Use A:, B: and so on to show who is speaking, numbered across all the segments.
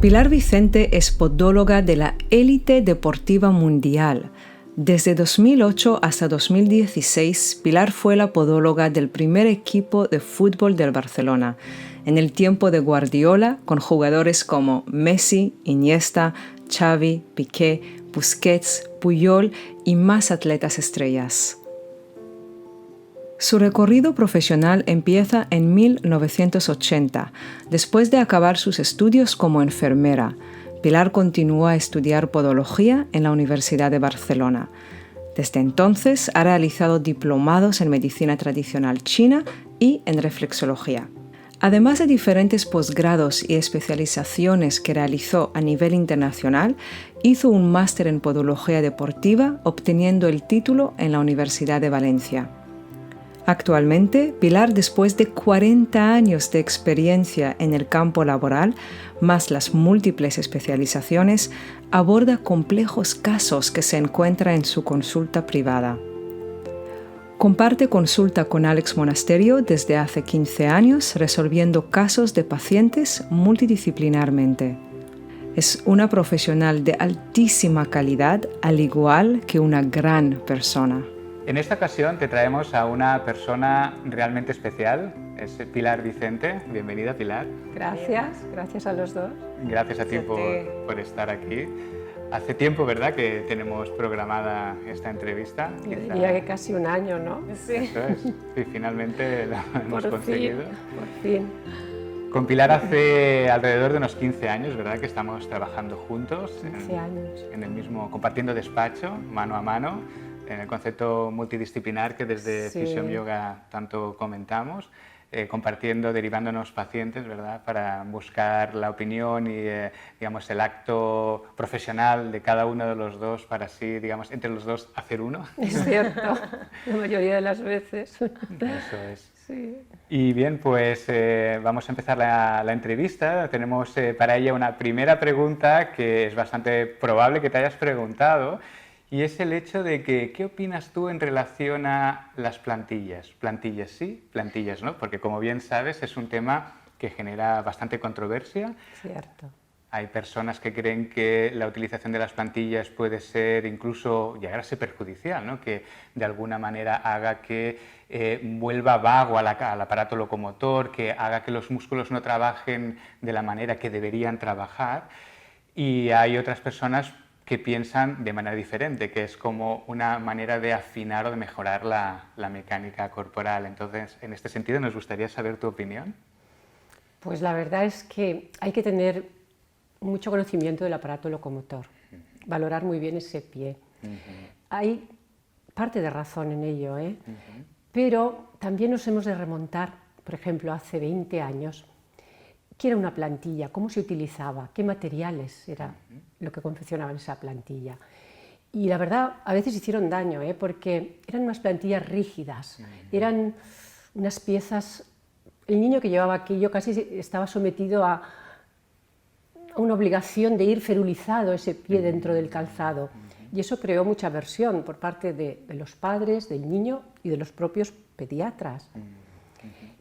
A: Pilar Vicente es podóloga de la élite deportiva mundial. Desde 2008 hasta 2016, Pilar fue la podóloga del primer equipo de fútbol del Barcelona, en el tiempo de Guardiola, con jugadores como Messi, Iniesta, Xavi, Piqué, Busquets, Puyol y más atletas estrellas. Su recorrido profesional empieza en 1980, después de acabar sus estudios como enfermera. Pilar continuó a estudiar podología en la Universidad de Barcelona. Desde entonces ha realizado diplomados en medicina tradicional china y en reflexología. Además de diferentes posgrados y especializaciones que realizó a nivel internacional, hizo un máster en podología deportiva, obteniendo el título en la Universidad de Valencia. Actualmente, Pilar, después de 40 años de experiencia en el campo laboral, más las múltiples especializaciones, aborda complejos casos que se encuentran en su consulta privada. Comparte consulta con Alex Monasterio desde hace 15 años, resolviendo casos de pacientes multidisciplinarmente. Es una profesional de altísima calidad, al igual que una gran persona.
B: En esta ocasión te traemos a una persona realmente especial, es Pilar Vicente. Bienvenida, Pilar.
C: Gracias a los dos.
B: Gracias a ti por estar aquí. Hace tiempo, ¿verdad?, que tenemos programada esta entrevista.
C: Yo diría que casi un año, ¿no?
B: Sí. Eso es. Y finalmente lo hemos conseguido.
C: Por fin.
B: Con Pilar hace alrededor de unos 15 años, ¿verdad?, que estamos trabajando juntos.
C: 15 años.
B: En el mismo, compartiendo despacho, mano a mano, en el concepto multidisciplinar que desde Physium Yoga tanto comentamos, compartiendo, derivándonos pacientes, ¿verdad?, para buscar la opinión y digamos, el acto profesional de cada uno de los dos para así, digamos, entre los dos hacer uno.
C: Es cierto, la mayoría de las veces.
B: Eso es.
C: Sí.
B: Y bien, pues vamos a empezar la entrevista. Tenemos para ella una primera pregunta que es bastante probable que te hayas preguntado. Y es el hecho de que, ¿qué opinas tú en relación a las plantillas? Plantillas sí, plantillas no, porque como bien sabes es un tema que genera bastante controversia.
C: Cierto.
B: Hay personas que creen que la utilización de las plantillas puede ser incluso llegar a ser perjudicial, ¿no?, que de alguna manera haga que vuelva vago al aparato locomotor, que haga que los músculos no trabajen de la manera que deberían trabajar. Y hay otras personas que piensan de manera diferente, que es como una manera de afinar o de mejorar la mecánica corporal. Entonces, en este sentido, nos gustaría saber tu opinión.
C: Pues la verdad es que hay que tener mucho conocimiento del aparato locomotor, valorar muy bien ese pie. Hay parte de razón en ello, pero también nos hemos de remontar, por ejemplo, hace 20 años, ¿qué era una plantilla? ¿Cómo se utilizaba? ¿Qué materiales era lo que confeccionaban esa plantilla? Y la verdad, a veces hicieron daño, porque eran unas plantillas rígidas, eran unas piezas. El niño que llevaba aquello casi estaba sometido a una obligación de ir ferulizado ese pie dentro del calzado. Y eso creó mucha aversión por parte de los padres, del niño y de los propios pediatras.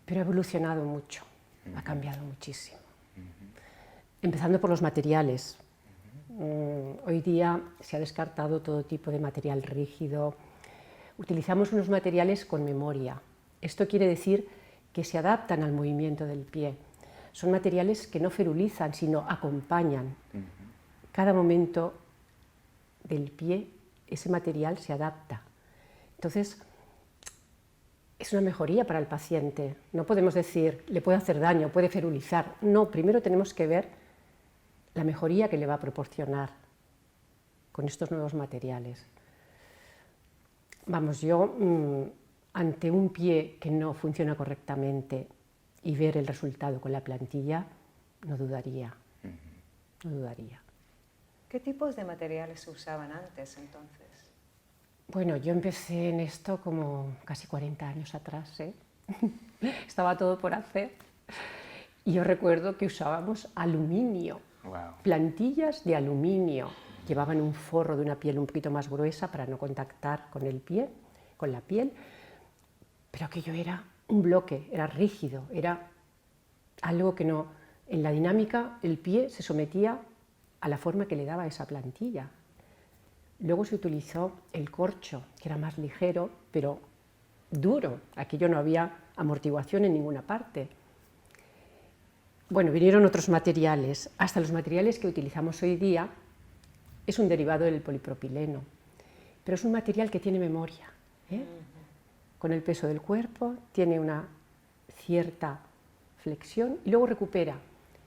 C: Pero ha evolucionado mucho. Ha cambiado muchísimo. Empezando por los materiales. Hoy día se ha descartado todo tipo de material rígido. Utilizamos unos materiales con memoria. Esto quiere decir que se adaptan al movimiento del pie. Son materiales que no ferulizan, sino acompañan. Cada momento del pie, ese material se adapta. Entonces, es una mejoría para el paciente. No podemos decir, le puede hacer daño, puede ferulizar. No, primero tenemos que ver la mejoría que le va a proporcionar con estos nuevos materiales. Vamos, yo ante un pie que no funciona correctamente y ver el resultado con la plantilla, no dudaría. No dudaría.
A: ¿Qué tipos de materiales se usaban antes entonces?
C: Bueno, yo empecé en esto como casi 40 años atrás, Estaba todo por hacer. Y yo recuerdo que usábamos aluminio, plantillas de aluminio. Llevaban un forro de una piel un poquito más gruesa para no contactar con el pie, con la piel, pero aquello era un bloque, era rígido, era algo que no En la dinámica, el pie se sometía a la forma que le daba esa plantilla. Luego se utilizó el corcho, que era más ligero, pero duro. Aquello no había amortiguación en ninguna parte. Bueno, vinieron otros materiales. Hasta los materiales que utilizamos hoy día es un derivado del polipropileno, pero es un material que tiene memoria, ¿eh? Con el peso del cuerpo, tiene una cierta flexión y luego recupera.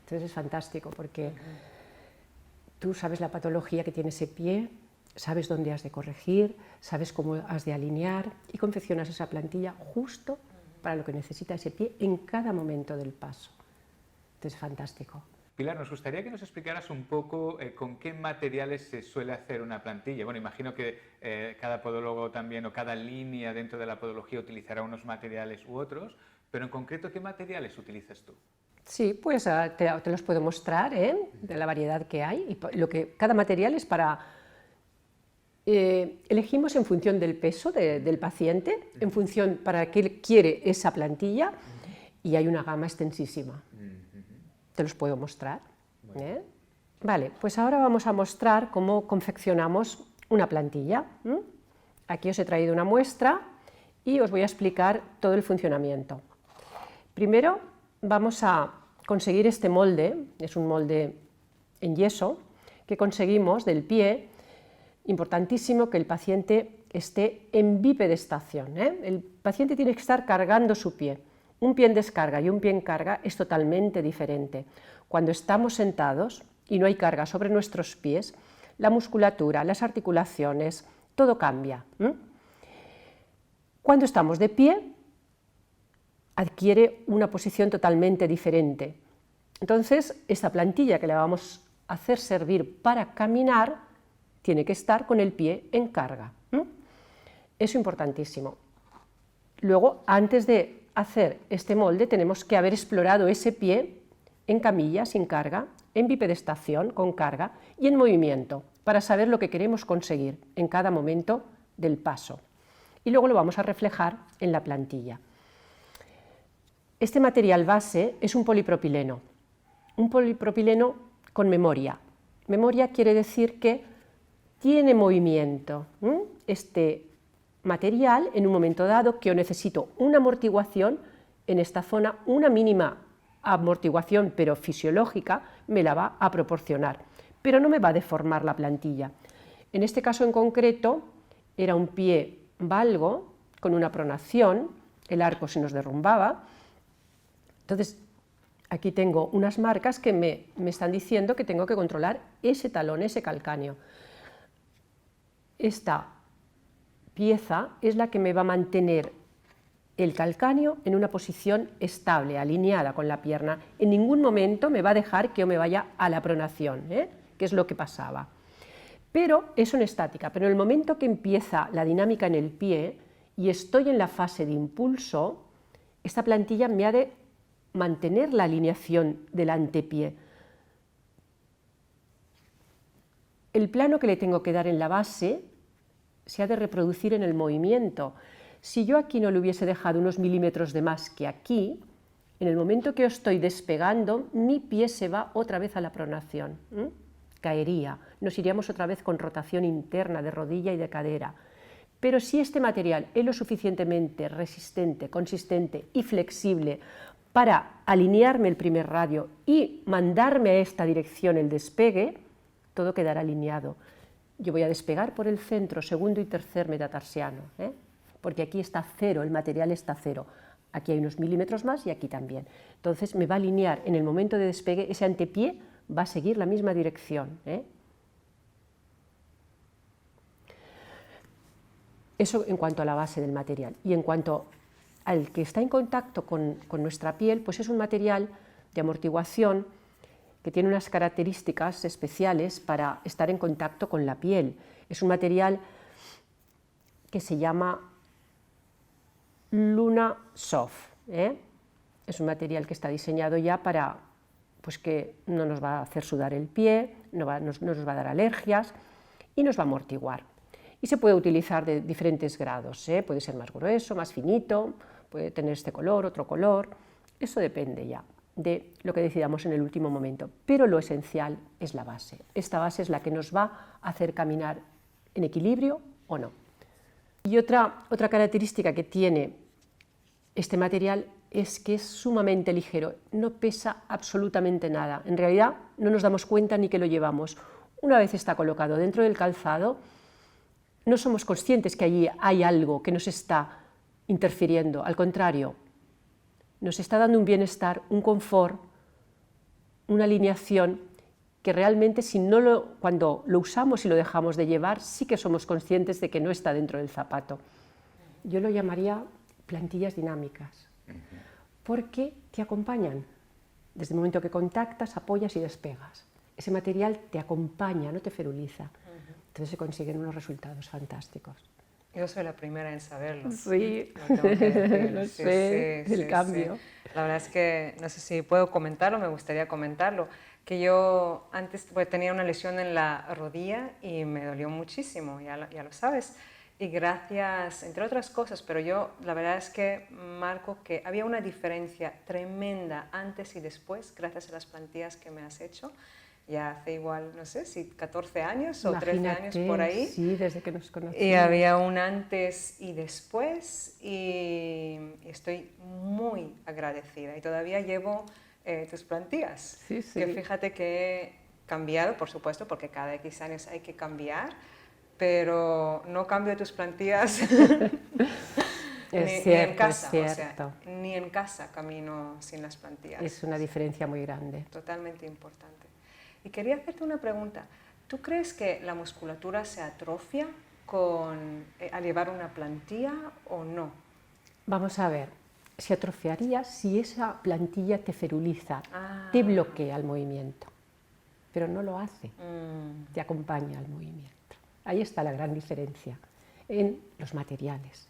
C: Entonces es fantástico porque tú sabes la patología que tiene ese pie, sabes dónde has de corregir, sabes cómo has de alinear y confeccionas esa plantilla justo para lo que necesita ese pie en cada momento del paso. Entonces es fantástico.
B: Pilar, nos gustaría que nos explicaras un poco con qué materiales se suele hacer una plantilla. Bueno, imagino que cada podólogo también o cada línea dentro de la podología utilizará unos materiales u otros, pero en concreto, ¿qué materiales utilizas tú?
C: Sí, pues te los puedo mostrar, de la variedad que hay. Y lo que cada material es para... elegimos en función del peso del paciente, en función para qué quiere esa plantilla, y hay una gama extensísima. Te los puedo mostrar. Vale, pues ahora vamos a mostrar cómo confeccionamos una plantilla. Aquí os he traído una muestra y os voy a explicar todo el funcionamiento. Primero vamos a conseguir este molde, es un molde en yeso, que conseguimos del pie. Importantísimo que el paciente esté en bipedestación. El paciente tiene que estar cargando su pie. Un pie en descarga y un pie en carga es totalmente diferente. Cuando estamos sentados y no hay carga sobre nuestros pies, la musculatura, las articulaciones, todo cambia. Cuando estamos de pie, adquiere una posición totalmente diferente. Entonces, esta plantilla que le vamos a hacer servir para caminar tiene que estar con el pie en carga. Eso es importantísimo. Luego, antes de hacer este molde, tenemos que haber explorado ese pie en camilla, sin carga, en bipedestación, con carga, y en movimiento, para saber lo que queremos conseguir en cada momento del paso. Y luego lo vamos a reflejar en la plantilla. Este material base es un polipropileno con memoria. Memoria quiere decir que tiene movimiento. Este material, en un momento dado, que yo necesito una amortiguación en esta zona, una mínima amortiguación, pero fisiológica, me la va a proporcionar, pero no me va a deformar la plantilla. En este caso en concreto, era un pie valgo con una pronación, el arco se nos derrumbaba. Entonces, aquí tengo unas marcas que me están diciendo que tengo que controlar ese talón, ese calcáneo. Esta pieza es la que me va a mantener el calcáneo en una posición estable, alineada con la pierna. En ningún momento me va a dejar que yo me vaya a la pronación, que es lo que pasaba. Pero eso en estática, pero en el momento que empieza la dinámica en el pie y estoy en la fase de impulso, esta plantilla me ha de mantener la alineación del antepié. El plano que le tengo que dar en la base se ha de reproducir en el movimiento. Si yo aquí no le hubiese dejado unos milímetros de más que aquí, en el momento que yo estoy despegando, mi pie se va otra vez a la pronación. Caería, nos iríamos otra vez con rotación interna de rodilla y de cadera. Pero si este material es lo suficientemente resistente, consistente y flexible para alinearme el primer radio y mandarme a esta dirección el despegue, todo quedará alineado. Yo voy a despegar por el centro, segundo y tercer metatarsiano, porque aquí está cero, el material está cero. Aquí hay unos milímetros más y aquí también. Entonces me va a alinear en el momento de despegue, ese antepié va a seguir la misma dirección. Eso en cuanto a la base del material. Y en cuanto al que está en contacto con nuestra piel, pues es un material de amortiguación que tiene unas características especiales para estar en contacto con la piel. Es un material que se llama Luna Soft. Es un material que está diseñado ya para pues que no nos va a hacer sudar el pie, no nos va a dar alergias y nos va a amortiguar. Y se puede utilizar de diferentes grados, puede ser más grueso, más finito, puede tener este color, otro color, eso depende ya de lo que decidamos en el último momento, pero lo esencial es la base. Esta base es la que nos va a hacer caminar en equilibrio o no. Y otra característica que tiene este material es que es sumamente ligero, no pesa absolutamente nada. En realidad no nos damos cuenta ni que lo llevamos. Una vez está colocado dentro del calzado, no somos conscientes que allí hay algo que nos está interfiriendo. Al contrario, nos está dando un bienestar, un confort, una alineación que realmente cuando lo usamos y lo dejamos de llevar, sí que somos conscientes de que no está dentro del zapato. Yo lo llamaría plantillas dinámicas, porque te acompañan. Desde el momento que contactas, apoyas y despegas. Ese material te acompaña, no te feruliza. Entonces se consiguen unos resultados fantásticos.
D: Yo soy la primera en saberlo.
C: Sí,
D: lo tengo que decir.
C: lo sé, el cambio.
D: La verdad es que no sé si puedo comentarlo, me gustaría comentarlo. Que yo antes tenía una lesión en la rodilla y me dolió muchísimo, ya lo sabes. Y gracias, entre otras cosas, pero yo la verdad es que marco que había una diferencia tremenda antes y después, gracias a las plantillas que me has hecho. Ya hace igual, no sé, si 14 años o 13 años por ahí.
C: Sí, desde que nos conocimos.
D: Y había un antes y después y estoy muy agradecida. Y todavía llevo tus plantillas.
C: Sí, sí.
D: Que fíjate que he cambiado, por supuesto, porque cada X años hay que cambiar, pero no cambio tus plantillas ni en casa.
C: Es cierto.
D: O sea, ni en casa camino sin las plantillas.
C: Es una diferencia muy grande.
D: Totalmente importante. Y quería hacerte una pregunta. ¿Tú crees que la musculatura se atrofia al llevar una plantilla o no?
C: Vamos a ver, se atrofiaría si esa plantilla te feruliza, te bloquea el movimiento, pero no lo hace, te acompaña al movimiento. Ahí está la gran diferencia en los materiales.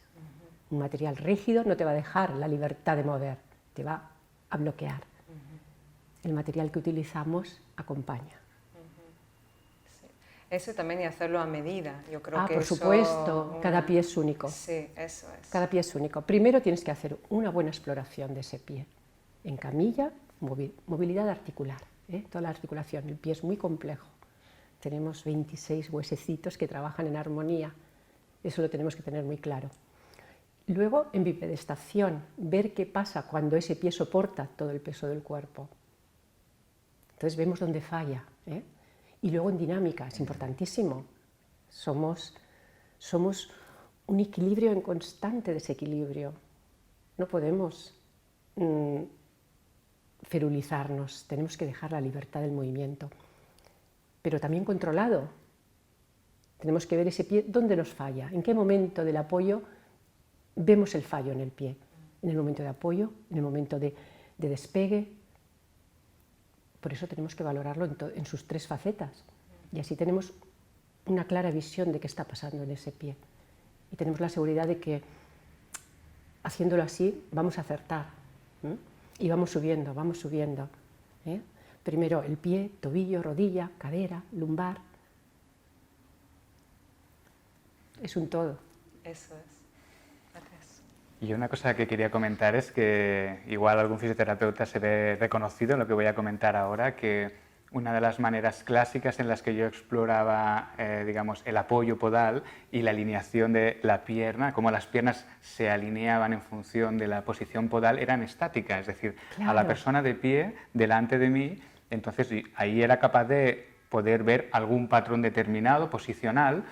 C: Un material rígido no te va a dejar la libertad de mover, te va a bloquear. El material que utilizamos acompaña.
D: Sí. Eso también y hacerlo a medida, yo creo que
C: por supuesto, cada pie es único.
D: Sí, eso es.
C: Cada pie es único. Primero tienes que hacer una buena exploración de ese pie. En camilla, movilidad articular, toda la articulación. El pie es muy complejo. Tenemos 26 huesecitos que trabajan en armonía. Eso lo tenemos que tener muy claro. Luego, en bipedestación, ver qué pasa cuando ese pie soporta todo el peso del cuerpo. Entonces vemos dónde falla. Y luego en dinámica, es importantísimo. Somos un equilibrio en constante desequilibrio. No podemos ferulizarnos, tenemos que dejar la libertad del movimiento, pero también controlado. Tenemos que ver ese pie dónde nos falla, en qué momento del apoyo vemos el fallo en el pie. En el momento de apoyo, en el momento de despegue. Por eso tenemos que valorarlo en sus tres facetas y así tenemos una clara visión de qué está pasando en ese pie y tenemos la seguridad de que haciéndolo así vamos a acertar y vamos subiendo. Primero el pie, tobillo, rodilla, cadera, lumbar. Es un todo.
D: Eso es.
B: Y una cosa que quería comentar es que igual algún fisioterapeuta se ve reconocido en lo que voy a comentar ahora, que una de las maneras clásicas en las que yo exploraba digamos, el apoyo podal y la alineación de la pierna, cómo las piernas se alineaban en función de la posición podal, eran estáticas, es decir,
C: claro,
B: a la persona de pie delante de mí, entonces ahí era capaz de poder ver algún patrón determinado, posicional.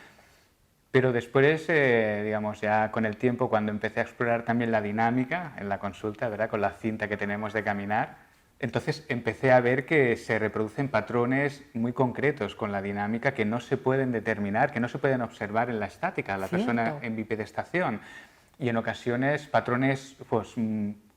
B: Pero después, digamos, ya con el tiempo, cuando empecé a explorar también la dinámica en la consulta, ¿verdad?, con la cinta que tenemos de caminar, entonces empecé a ver que se reproducen patrones muy concretos con la dinámica que no se pueden determinar, que no se pueden observar en la estática, la persona en bipedestación. Y en ocasiones patrones pues,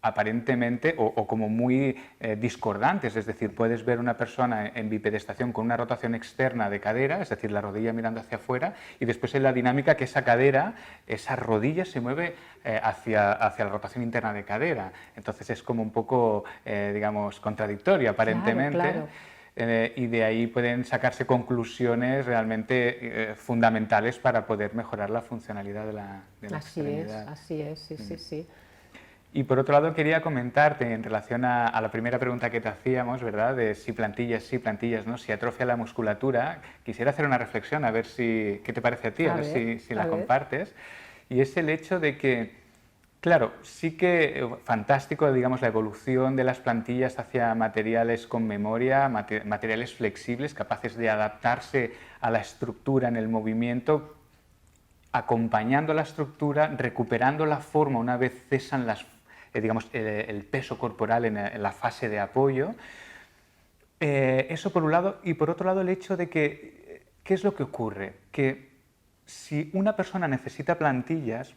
B: aparentemente o como muy discordantes, es decir, puedes ver una persona en bipedestación con una rotación externa de cadera, es decir, la rodilla mirando hacia afuera, y después en la dinámica que esa cadera, esa rodilla se mueve hacia la rotación interna de cadera. Entonces es como un poco, digamos, contradictorio aparentemente.
C: Claro.
D: Y de ahí pueden sacarse conclusiones realmente fundamentales para poder mejorar la funcionalidad de la extremidad.
C: Así es, sí.
B: Y por otro lado quería comentarte en relación a la primera pregunta que te hacíamos, ¿verdad? De si plantillas sí, plantillas no, si atrofia la musculatura. Quisiera hacer una reflexión a ver qué te parece a ti, a ver si la compartes. Y es el hecho de que, claro, sí que fantástico, digamos, la evolución de las plantillas hacia materiales con memoria, materiales flexibles, capaces de adaptarse a la estructura en el movimiento, acompañando la estructura, recuperando la forma una vez cesan digamos, el peso corporal en la fase de apoyo. Eso por un lado, y por otro lado el hecho de que, ¿qué es lo que ocurre? Que si una persona necesita plantillas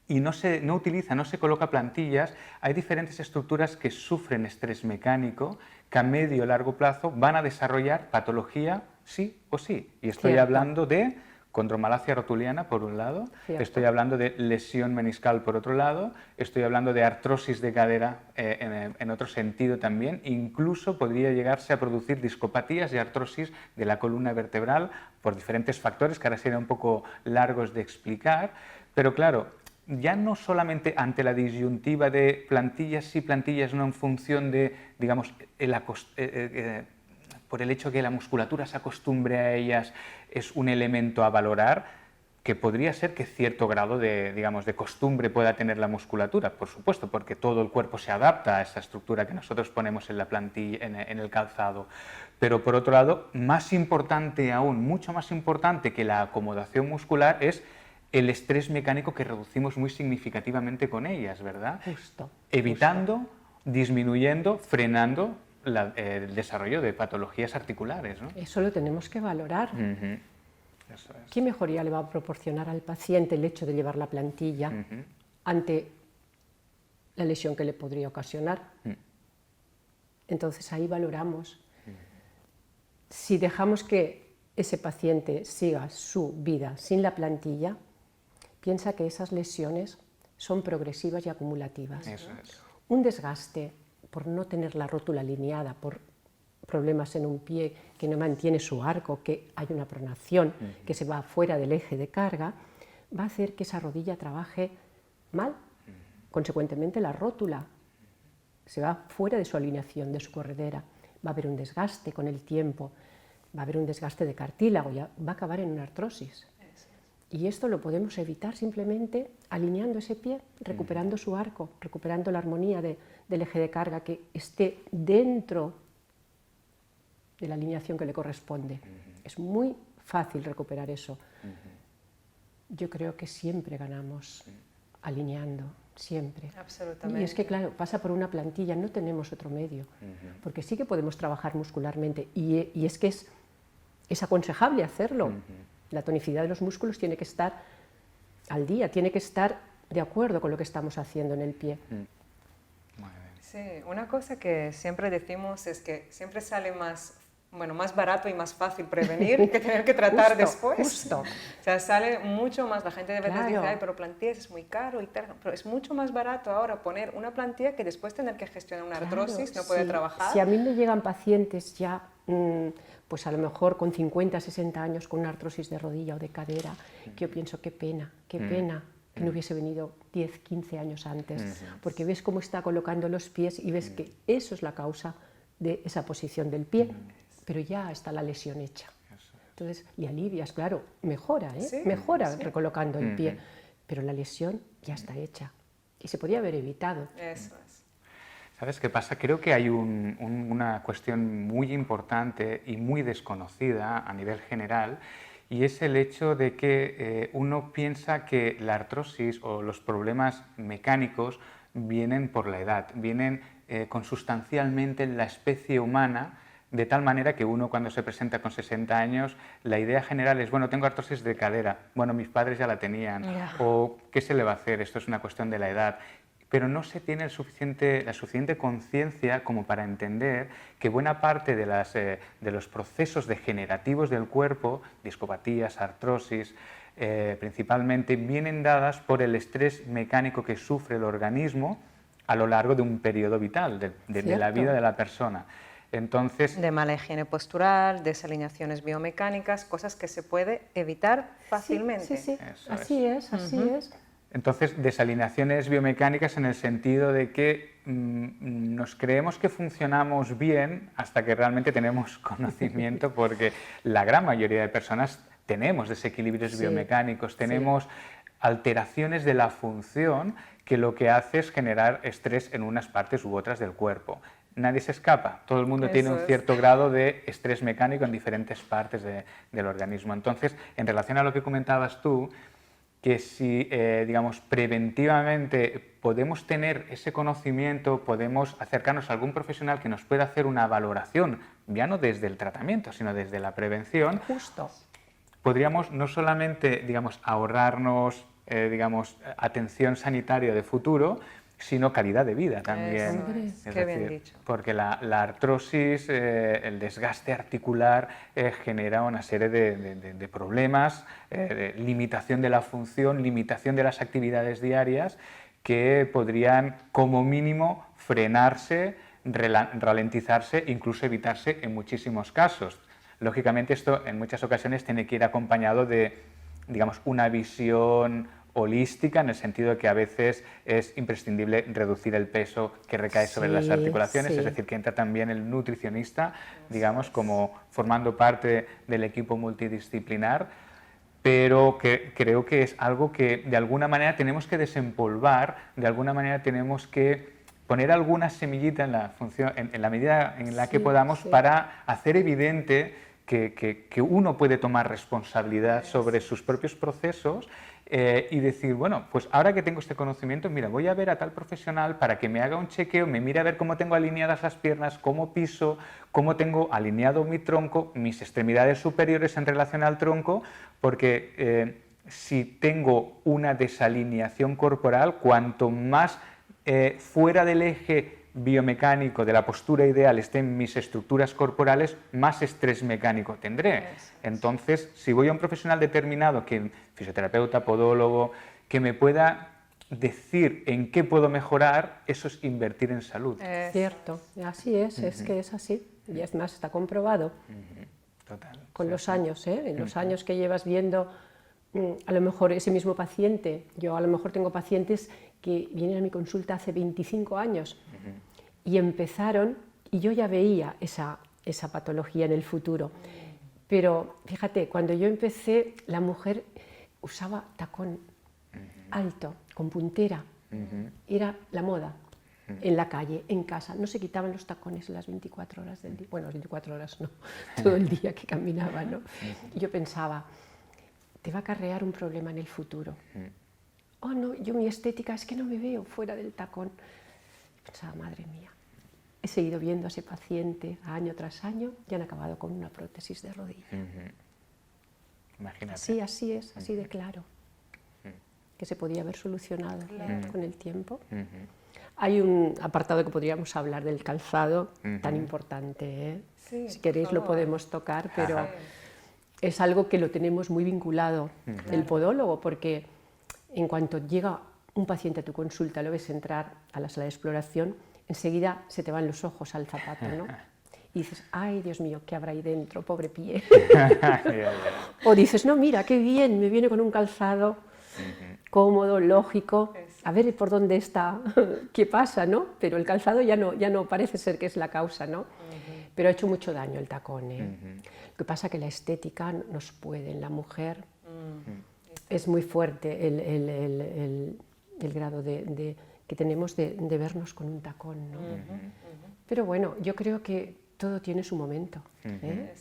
B: y no se coloca plantillas, hay diferentes estructuras que sufren estrés mecánico, que a medio o largo plazo van a desarrollar patología sí o sí. Y estoy hablando de condromalacia rotuliana, por un lado, estoy hablando de lesión meniscal, por otro lado, estoy hablando de artrosis de cadera en otro sentido también, incluso podría llegarse a producir discopatías y artrosis de la columna vertebral por diferentes factores que ahora serían un poco largos de explicar, pero claro, ya no solamente ante la disyuntiva de plantillas sí, plantillas no, en función de, digamos, por el hecho que la musculatura se acostumbre a ellas, es un elemento a valorar, que podría ser que cierto grado de, digamos, de costumbre pueda tener la musculatura, por supuesto, porque todo el cuerpo se adapta a esa estructura que nosotros ponemos en la plantilla, en el calzado. Pero por otro lado, más importante aún, mucho más importante que la acomodación muscular es el estrés mecánico que reducimos muy significativamente con ellas, ¿verdad? Evitando, disminuyendo, frenando el desarrollo de patologías articulares, ¿no?
C: Eso lo tenemos que valorar.
B: Eso es.
C: ¿Qué mejoría le va a proporcionar al paciente el hecho de llevar la plantilla ante la lesión que le podría ocasionar? Entonces ahí valoramos. Si dejamos que ese paciente siga su vida sin la plantilla, piensa que esas lesiones son progresivas y acumulativas.
B: Eso es.
C: Un desgaste por no tener la rótula alineada, por problemas en un pie que no mantiene su arco, que hay una pronación que se va fuera del eje de carga, va a hacer que esa rodilla trabaje mal. Consecuentemente, la rótula se va fuera de su alineación, de su corredera. Va a haber un desgaste con el tiempo, va a haber un desgaste de cartílago, ya va a acabar en una artrosis. Y esto lo podemos evitar simplemente alineando ese pie, recuperando su arco, recuperando la armonía del eje de carga, que esté dentro de la alineación que le corresponde. Es muy fácil recuperar eso. Yo creo que siempre ganamos alineando, siempre.
D: Absolutamente.
C: Y es que, claro, pasa por una plantilla, no tenemos otro medio, porque sí que podemos trabajar muscularmente y es que es aconsejable hacerlo. La tonicidad de los músculos tiene que estar al día, tiene que estar de acuerdo con lo que estamos haciendo en el pie.
D: Sí, una cosa que siempre decimos es que siempre sale más barato y más fácil prevenir que tener que tratar después.
C: Justo.
D: O sea, sale mucho más, la gente de veces dice, ay, pero plantillas es muy caro y tal, pero es mucho más barato ahora poner una plantilla que después tener que gestionar una artrosis, no poder trabajar.
C: Si a mí me llegan pacientes ya, pues a lo mejor con 50, 60 años con una artrosis de rodilla o de cadera, que yo pienso, qué pena que no hubiese venido 10, 15 años antes, porque ves cómo está colocando los pies y ves que eso es la causa de esa posición del pie, pero ya está la lesión hecha. Entonces le alivias, claro, mejora, mejora recolocando el pie, pero la lesión ya está hecha y se podía haber evitado.
D: Eso es.
B: ¿Sabes qué pasa? Creo que hay una cuestión muy importante y muy desconocida a nivel general, y es el hecho de que uno piensa que la artrosis o los problemas mecánicos vienen por la edad, vienen consustancialmente en la especie humana, de tal manera que uno cuando se presenta con 60 años, la idea general es, bueno, tengo artrosis de cadera, bueno, mis padres ya la tenían, o ¿qué se le va a hacer? Esto es una cuestión de la edad. Pero no se tiene la suficiente conciencia como para entender que buena parte de los procesos degenerativos del cuerpo, discopatías, artrosis, principalmente, vienen dadas por el estrés mecánico que sufre el organismo a lo largo de un periodo vital, de la vida de la persona. Entonces,
D: de mala higiene postural, desalineaciones biomecánicas, cosas que se puede evitar fácilmente.
C: Sí. Así es.
B: Entonces, desalineaciones biomecánicas en el sentido de que nos creemos que funcionamos bien hasta que realmente tenemos conocimiento, porque la gran mayoría de personas tenemos desequilibrios biomecánicos, tenemos alteraciones de la función que lo que hace es generar estrés en unas partes u otras del cuerpo. Nadie se escapa, todo el mundo tiene un cierto grado de estrés mecánico en diferentes partes del organismo. Entonces, en relación a lo que comentabas tú, que si, digamos, preventivamente podemos tener ese conocimiento, podemos acercarnos a algún profesional que nos pueda hacer una valoración, ya no desde el tratamiento, sino desde la prevención,
C: Justo.
B: podríamos no solamente, digamos, ahorrarnos, digamos, atención sanitaria de futuro, sino calidad de vida también.
D: Eso es. Qué bien dicho.
B: Porque la artrosis, el desgaste articular genera una serie de problemas, de limitación de la función, limitación de las actividades diarias que podrían como mínimo frenarse, ralentizarse, incluso evitarse en muchísimos casos. Lógicamente esto en muchas ocasiones tiene que ir acompañado de, digamos, una visión holística, en el sentido de que a veces es imprescindible reducir el peso que recae sobre las articulaciones, es decir, que entra también el nutricionista, digamos, como formando parte del equipo multidisciplinar, pero que creo que es algo que de alguna manera tenemos que desempolvar, de alguna manera tenemos que poner alguna semillita en la función, en la medida en la que podamos, para hacer evidente que uno puede tomar responsabilidad sobre sus propios procesos y decir, bueno, pues ahora que tengo este conocimiento, mira, voy a ver a tal profesional para que me haga un chequeo, me mire a ver cómo tengo alineadas las piernas, cómo piso, cómo tengo alineado mi tronco, mis extremidades superiores en relación al tronco, porque si tengo una desalineación corporal, cuanto más fuera del eje biomecánico de la postura ideal estén mis estructuras corporales, más estrés mecánico tendré. Entonces, si voy a un profesional determinado, que fisioterapeuta, podólogo, que me pueda decir en qué puedo mejorar, eso es invertir en salud.
C: Cierto, así es que es así. Y es más, está comprobado.
B: Total.
C: Con los años, en los años que llevas viendo a lo mejor ese mismo paciente. Yo a lo mejor tengo pacientes que vienen a mi consulta hace 25 años y empezaron, y yo ya veía esa patología en el futuro. Pero fíjate, cuando yo empecé, la mujer usaba tacón alto, con puntera. Era la moda. En la calle, en casa, no se quitaban los tacones las 24 horas del día. Bueno, las 24 horas no, todo el día que caminaba, ¿no? Y yo pensaba, te va a acarrear un problema en el futuro. Oh, no, yo mi estética es que no me veo fuera del tacón. Pensaba, madre mía, he seguido viendo a ese paciente año tras año y han acabado con una prótesis de rodilla.
B: Imagínate.
C: Sí, así es, así de claro. Que se podía haber solucionado con el tiempo. Hay un apartado que podríamos hablar del calzado, tan importante, ¿eh?
D: Sí,
C: si queréis lo podemos tocar, pero es algo que lo tenemos muy vinculado, el podólogo, porque en cuanto llega un paciente a tu consulta, lo ves entrar a la sala de exploración, enseguida se te van los ojos al zapato, ¿no? Y dices, ay, Dios mío, ¿qué habrá ahí dentro? Pobre pie. O dices, no, mira, qué bien, me viene con un calzado cómodo, lógico, a ver por dónde está, qué pasa, ¿no? Pero el calzado ya no parece ser que es la causa, ¿no? Pero ha hecho mucho daño el tacón, ¿eh? Lo que pasa es que la estética nos puede, en la mujer es muy fuerte el grado que tenemos de vernos con un tacón, ¿no? Pero bueno, yo creo que todo tiene su momento, ¿eh?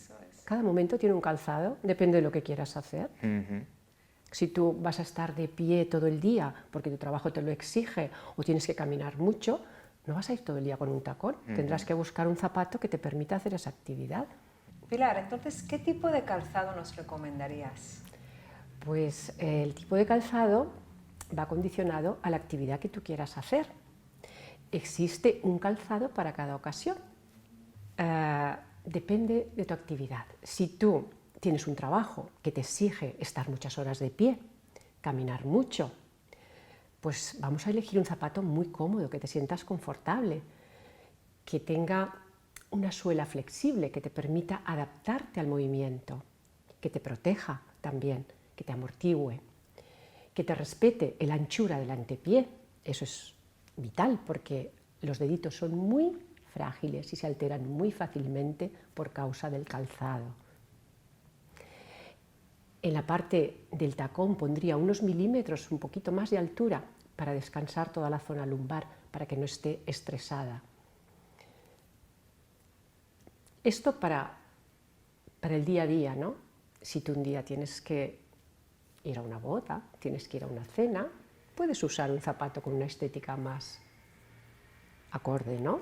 C: Cada momento tiene un calzado, depende de lo que quieras hacer. Si tú vas a estar de pie todo el día porque tu trabajo te lo exige o tienes que caminar mucho, no vas a ir todo el día con un tacón. Tendrás que buscar un zapato que te permita hacer esa actividad.
D: Pilar, entonces, ¿qué tipo de calzado nos recomendarías?
C: Pues el tipo de calzado va condicionado a la actividad que tú quieras hacer. Existe un calzado para cada ocasión. Depende de tu actividad. Si tú tienes un trabajo que te exige estar muchas horas de pie, caminar mucho, pues vamos a elegir un zapato muy cómodo, que te sientas confortable, que tenga una suela flexible, que te permita adaptarte al movimiento, que te proteja también, que te amortigüe. que te respete la anchura del antepié. Eso es vital porque los deditos son muy frágiles y se alteran muy fácilmente por causa del calzado. En la parte del tacón pondría unos milímetros, un poquito más de altura, para descansar toda la zona lumbar, para que no esté estresada. Esto para el día a día, ¿no? Si tú un día tienes que ir a una boda, tienes que ir a una cena, puedes usar un zapato con una estética más acorde, ¿no?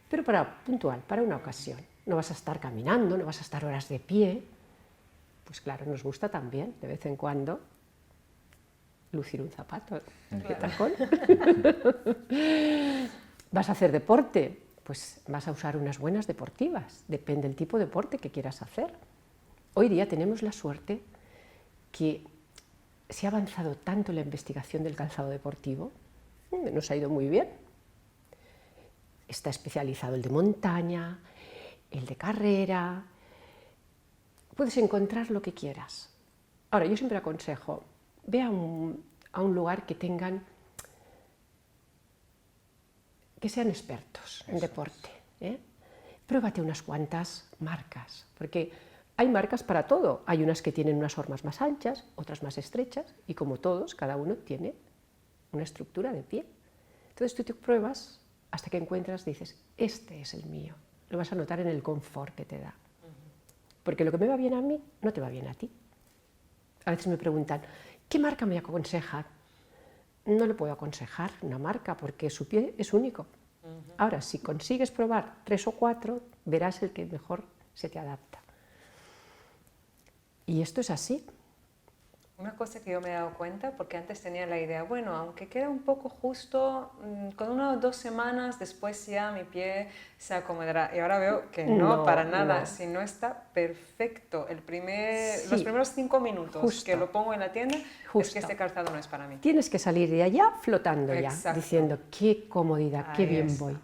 C: Pero puntual, para una ocasión. No vas a estar caminando, no vas a estar horas de pie. Pues claro, nos gusta también, de vez en cuando, lucir un zapato de tacón. ¿Vas a hacer deporte? Pues vas a usar unas buenas deportivas, depende del tipo de deporte que quieras hacer. Hoy día tenemos la suerte que se ha avanzado tanto en la investigación del calzado deportivo, nos ha ido muy bien. Está especializado el de montaña, el de carrera, puedes encontrar lo que quieras. Ahora, yo siempre aconsejo, ve a un lugar que sean expertos en deporte. Pruébate unas cuantas marcas, porque hay marcas para todo. Hay unas que tienen unas hormas más anchas, otras más estrechas, y como todos, cada uno tiene una estructura de pie. Entonces tú te pruebas hasta que encuentras, dices, este es el mío. Lo vas a notar en el confort que te da. Porque lo que me va bien a mí, no te va bien a ti. A veces me preguntan, ¿qué marca me aconseja? No le puedo aconsejar una marca porque su pie es único. Ahora, si consigues probar 3 o 4, verás el que mejor se te adapta. Y esto es así.
D: Una cosa que yo me he dado cuenta, porque antes tenía la idea, bueno, aunque queda un poco justo, con 1 o 2 semanas después ya mi pie se acomodará. Y ahora veo que no, para nada, no. Si no está perfecto. Los primeros 5 minutos que lo pongo en la tienda, es que este calzado no es para mí.
C: Tienes que salir de allá flotando ya, diciendo, qué comodidad,
D: Ahí
C: qué bien
D: está.
C: voy.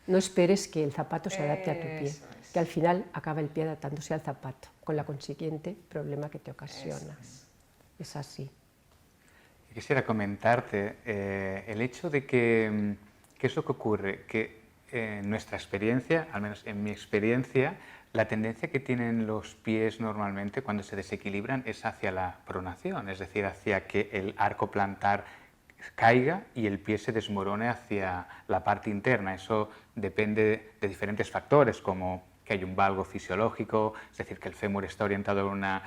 C: No esperes que el zapato se adapte a tu pie, que al final acaba el pie adaptándose al zapato, con la consiguiente problema que te ocasiona. Es así.
B: Quisiera comentarte el hecho de que, ¿qué es lo que ocurre? Que en nuestra experiencia, al menos en mi experiencia, la tendencia que tienen los pies normalmente cuando se desequilibran es hacia la pronación, es decir, hacia que el arco plantar caiga y el pie se desmorone hacia la parte interna. Eso depende de diferentes factores, como que hay un valgo fisiológico, es decir, que el fémur está orientado a una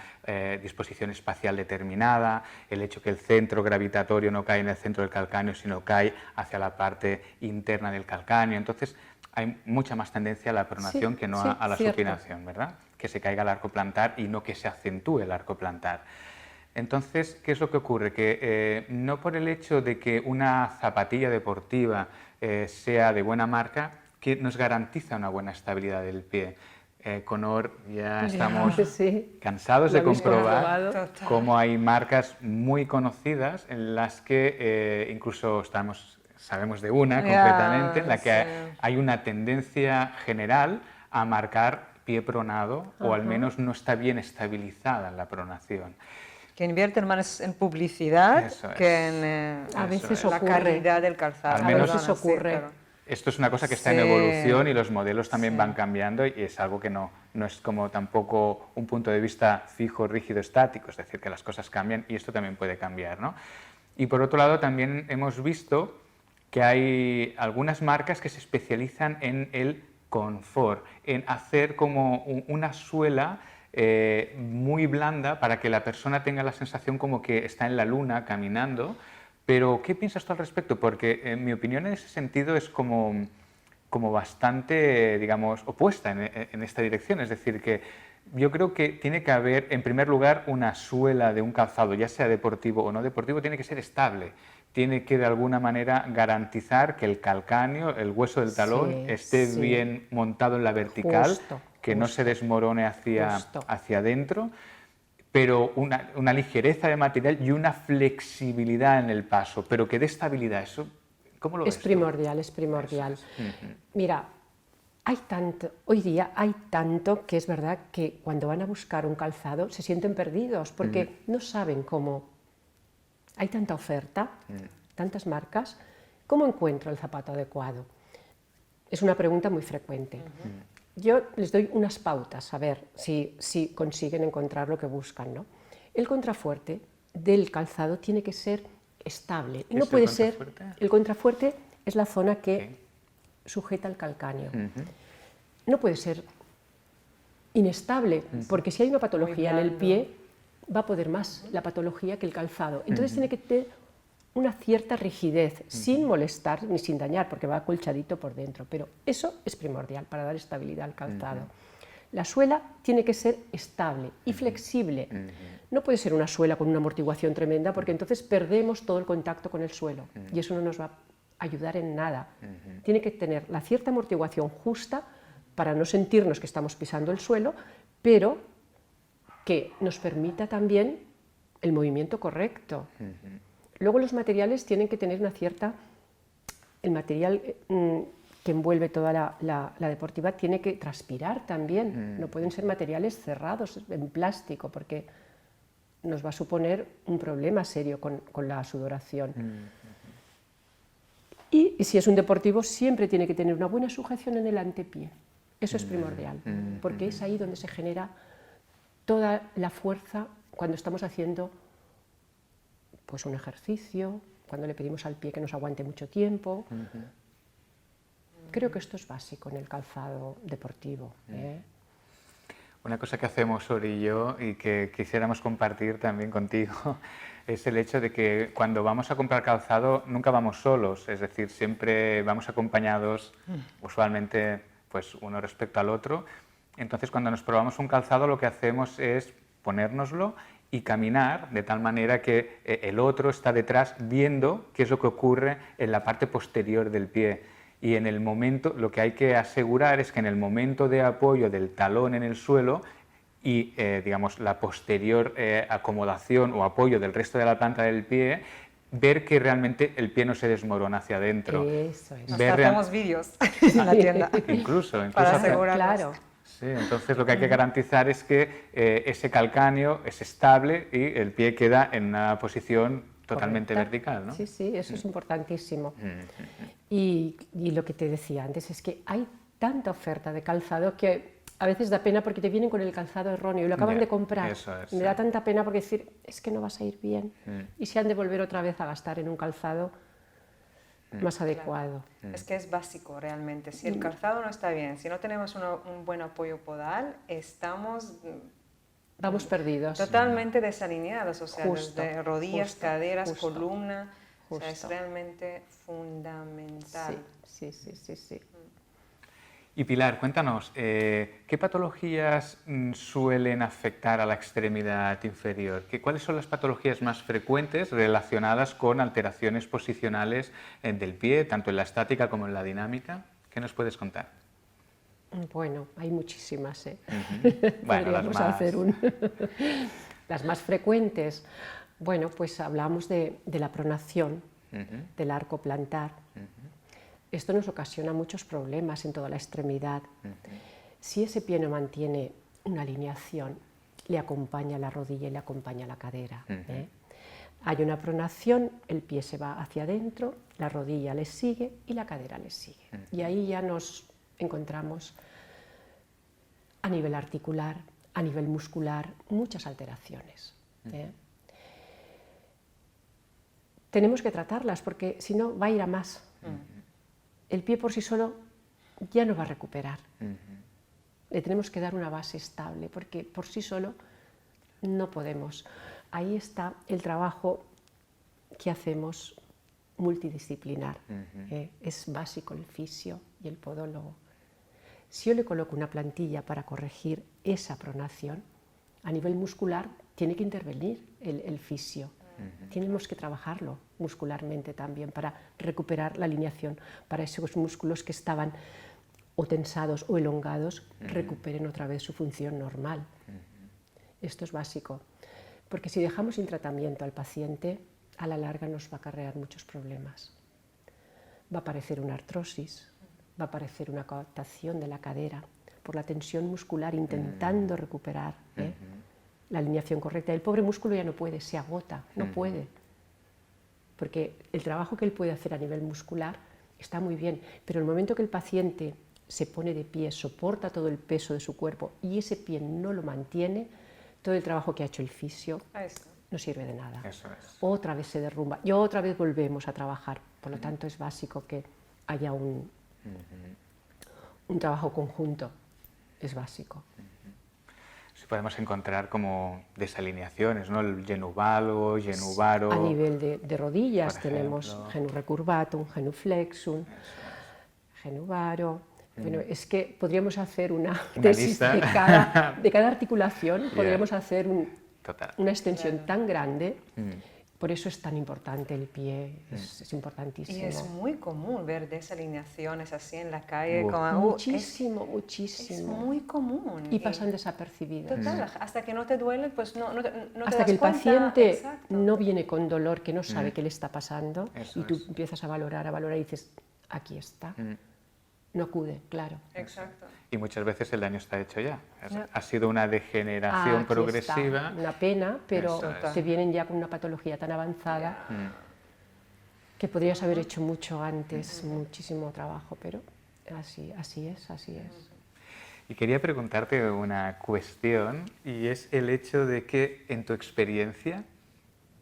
B: disposición espacial determinada, el hecho que el centro gravitatorio no cae en el centro del calcáneo, sino cae hacia la parte interna del calcáneo. Entonces, hay mucha más tendencia a la pronación que no a la supinación, ¿verdad? Que se caiga el arco plantar y no que se acentúe el arco plantar. Entonces, ¿qué es lo que ocurre? Que no por el hecho de que una zapatilla deportiva sea de buena marca, que nos garantiza una buena estabilidad del pie. Conor, ya estamos cansados de comprobar cómo hay marcas muy conocidas en las que incluso sabemos de una concretamente, en la que hay una tendencia general a marcar pie pronado o al menos no está bien estabilizada la pronación.
D: Que invierten más en publicidad que en
C: a veces
D: la calidad del calzado.
B: Al menos
C: eso ocurre.
B: Sí, claro. Esto es una cosa que está en evolución y los modelos también van cambiando y es algo que no es como tampoco un punto de vista fijo, rígido, estático, es decir, que las cosas cambian y esto también puede cambiar, ¿no? Y por otro lado también hemos visto que hay algunas marcas que se especializan en el confort, en hacer como una suela muy blanda para que la persona tenga la sensación como que está en la luna caminando. Pero, ¿qué piensas tú al respecto? Porque, en mi opinión, en ese sentido es como bastante, digamos, opuesta en esta dirección. Es decir, que yo creo que tiene que haber, en primer lugar, una suela de un calzado, ya sea deportivo o no deportivo, tiene que ser estable. Tiene que, de alguna manera, garantizar que el calcáneo, el hueso del talón, esté bien montado en la vertical, que no se desmorone hacia adentro, pero una ligereza de material y una flexibilidad en el paso, pero que dé estabilidad. ¿Eso cómo lo ves?
C: Es primordial, es primordial. Mira, hoy día hay tanto que es verdad que cuando van a buscar un calzado se sienten perdidos porque no saben cómo hay tanta oferta, tantas marcas, ¿cómo encuentro el zapato adecuado? Es una pregunta muy frecuente. Yo les doy unas pautas, a ver si consiguen encontrar lo que buscan, ¿no? El contrafuerte del calzado tiene que ser estable. No puede ser. El contrafuerte es la zona que sujeta el calcáneo. No puede ser inestable, porque si hay una patología en el pie, va a poder más la patología que el calzado. Entonces tiene que tener una cierta rigidez, sin molestar ni sin dañar, porque va acolchadito por dentro, pero eso es primordial para dar estabilidad al calzado. La suela tiene que ser estable y flexible. No puede ser una suela con una amortiguación tremenda, porque entonces perdemos todo el contacto con el suelo y eso no nos va a ayudar en nada. Tiene que tener la cierta amortiguación justa para no sentirnos que estamos pisando el suelo, pero que nos permita también el movimiento correcto. Luego los materiales tienen que tener una cierta... El material que envuelve toda la deportiva tiene que transpirar también. No pueden ser materiales cerrados en plástico, porque nos va a suponer un problema serio con la sudoración. Y si es un deportivo, siempre tiene que tener una buena sujeción en el antepié. Eso es primordial, porque es ahí donde se genera toda la fuerza cuando estamos haciendo pues un ejercicio, cuando le pedimos al pie que nos aguante mucho tiempo. Creo que esto es básico en el calzado deportivo.
B: Una cosa que hacemos Ori y yo y que quisiéramos compartir también contigo es el hecho de que cuando vamos a comprar calzado nunca vamos solos, es decir, siempre vamos acompañados, usualmente pues uno respecto al otro. Entonces cuando nos probamos un calzado lo que hacemos es ponérnoslo y caminar de tal manera que el otro está detrás viendo qué es lo que ocurre en la parte posterior del pie. Y en el momento, lo que hay que asegurar es que en el momento de apoyo del talón en el suelo y digamos, la posterior acomodación o apoyo del resto de la planta del pie, ver que realmente el pie no se desmorona hacia adentro.
C: Eso es.
D: Hacemos vídeos en la tienda.
B: Incluso
D: para asegurarnos.
C: Claro.
B: Sí, entonces lo que hay que garantizar es que ese calcáneo es estable y el pie queda en una posición totalmente vertical, ¿no?
C: Sí, sí, eso es importantísimo. Y lo que te decía antes es que hay tanta oferta de calzado que a veces da pena porque te vienen con el calzado erróneo y lo acaban de comprar.
B: Eso es,
C: Me da tanta pena porque decir, es que no vas a ir bien. Y se han de volver otra vez a gastar en un calzado más adecuado.
D: Es que es básico realmente. Si el calzado no está bien, si no tenemos un buen apoyo podal,
C: Vamos perdidos.
D: Totalmente desalineados, o sea,
C: Justo,
D: desde rodillas,
C: justo,
D: caderas,
C: justo,
D: columna, o sea, es
C: justo.
D: realmente fundamental.
C: Sí, sí, sí, sí.
B: Y Pilar, cuéntanos, ¿qué patologías suelen afectar a la extremidad inferior? ¿Cuáles son las patologías más frecuentes relacionadas con alteraciones posicionales del pie, tanto en la estática como en la dinámica? ¿Qué nos puedes contar?
C: Bueno, hay muchísimas, ¿eh?
B: Bueno,
C: Podríamos hacer las más frecuentes. Bueno, pues hablamos de la pronación, del arco plantar. Esto nos ocasiona muchos problemas en toda la extremidad. Si ese pie no mantiene una alineación, le acompaña la rodilla y le acompaña la cadera. Hay una pronación, el pie se va hacia adentro, la rodilla le sigue y la cadera le sigue. Y ahí ya nos encontramos a nivel articular, a nivel muscular, muchas alteraciones. Tenemos que tratarlas porque si no va a ir a más. El pie por sí solo ya no va a recuperar. Le tenemos que dar una base estable porque por sí solo no podemos. Ahí está el trabajo que hacemos multidisciplinar. Es básico el fisio y el podólogo. Si yo le coloco una plantilla para corregir esa pronación, a nivel muscular tiene que intervenir el fisio. Tenemos que trabajarlo muscularmente también para recuperar la alineación, para esos músculos que estaban o tensados o elongados recuperen otra vez su función normal. Esto es básico, porque si dejamos sin tratamiento al paciente, a la larga nos va a acarrear muchos problemas. Va a aparecer una artrosis, va a aparecer una coartación de la cadera por la tensión muscular intentando recuperar la alineación correcta. El pobre músculo ya no puede, se agota, no puede. porque el trabajo que él puede hacer a nivel muscular está muy bien, pero el momento que el paciente se pone de pie, soporta todo el peso de su cuerpo y ese pie no lo mantiene, todo el trabajo que ha hecho el fisio no sirve de nada.
B: Eso es.
C: Otra vez se derrumba y otra vez volvemos a trabajar. Por lo tanto, es básico que haya un trabajo conjunto. Es básico.
B: Sí, podemos encontrar como desalineaciones, ¿no? El genuvalo, genuvaro.
C: A nivel de rodillas
B: por
C: tenemos
B: ejemplo.
C: genurrecurvatum, genuflexum, genuvaro. Bueno, es que podríamos hacer una tesis
B: lista.
C: de cada articulación, podríamos hacer
B: Total.
C: una extensión tan grande. Por eso es tan importante el pie, es importantísimo.
D: Y es muy común ver desalineaciones así en la calle.
C: Muchísimo, muchísimo.
D: Es muy común.
C: Y pasan desapercibidas.
D: Total, hasta que no te duele, pues no te
C: Hasta
D: das
C: que el
D: cuenta.
C: paciente
D: Exacto.
C: no viene con dolor, que no sabe qué le está pasando,
B: Eso
C: y tú
B: es.
C: empiezas a valorar y dices, aquí está. No acude, claro.
D: Exacto.
B: Y muchas veces el daño está hecho ya. Ha sido una degeneración
C: Aquí
B: progresiva.
C: está. Una pena, pero
B: Eso es.
C: te vienen ya con una patología tan avanzada que podrías haber hecho mucho antes, muchísimo trabajo, pero así es.
B: Y quería preguntarte una cuestión, y es el hecho de que, en tu experiencia,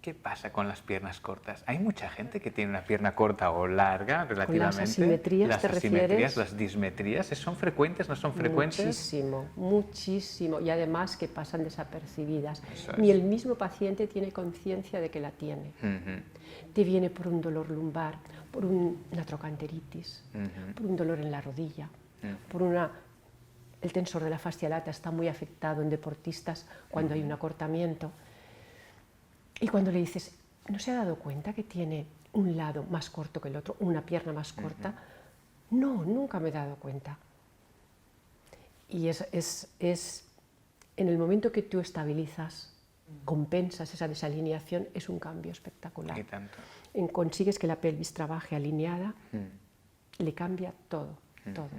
B: ¿qué pasa con las piernas cortas? ¿Hay mucha gente que tiene una pierna corta o larga relativamente?
C: asimetrías
B: las
C: te
B: asimetrías,
C: refieres?
B: las dismetrías, ¿son frecuentes, no son frecuentes?
C: Muchísimo, muchísimo. Y además que pasan desapercibidas.
B: Eso es.
C: Ni el mismo paciente tiene conciencia de que la tiene.
B: Ujú,
C: Te viene por un dolor lumbar, por una trocanteritis, por un dolor en la rodilla, por el tensor de la fascia lata está muy afectado en deportistas cuando hay un acortamiento. Y cuando le dices, ¿no se ha dado cuenta que tiene un lado más corto que el otro, una pierna más corta? No, nunca me he dado cuenta. Y es en el momento que tú estabilizas, compensas esa desalineación, es un cambio espectacular.
B: Y tanto.
C: Consigues que la pelvis trabaje alineada, le cambia todo, todo.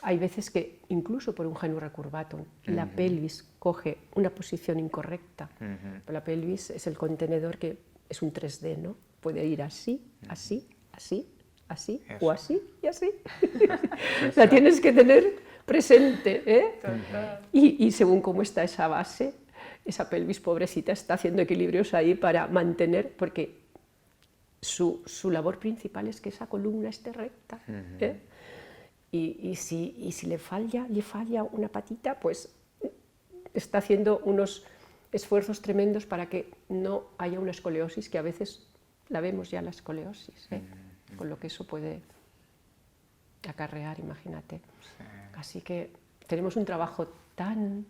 C: Hay veces que, incluso por un genurrecurvatum, la pelvis coge una posición incorrecta. Pero la pelvis es el contenedor que es un 3D, ¿no? Puede ir así, así, así, así,
B: Eso.
C: o así y así. La tienes que tener presente, ¿eh? Y según cómo está esa base, esa pelvis pobrecita está haciendo equilibrios ahí para mantener, porque su labor principal es que esa columna esté recta. ¿Eh? Y si le falla una patita, pues está haciendo unos esfuerzos tremendos para que no haya una escoliosis, que a veces la vemos ya la escoliosis, ¿eh? Con lo que eso puede acarrear, imagínate.
B: Sí.
C: Así que tenemos un trabajo tan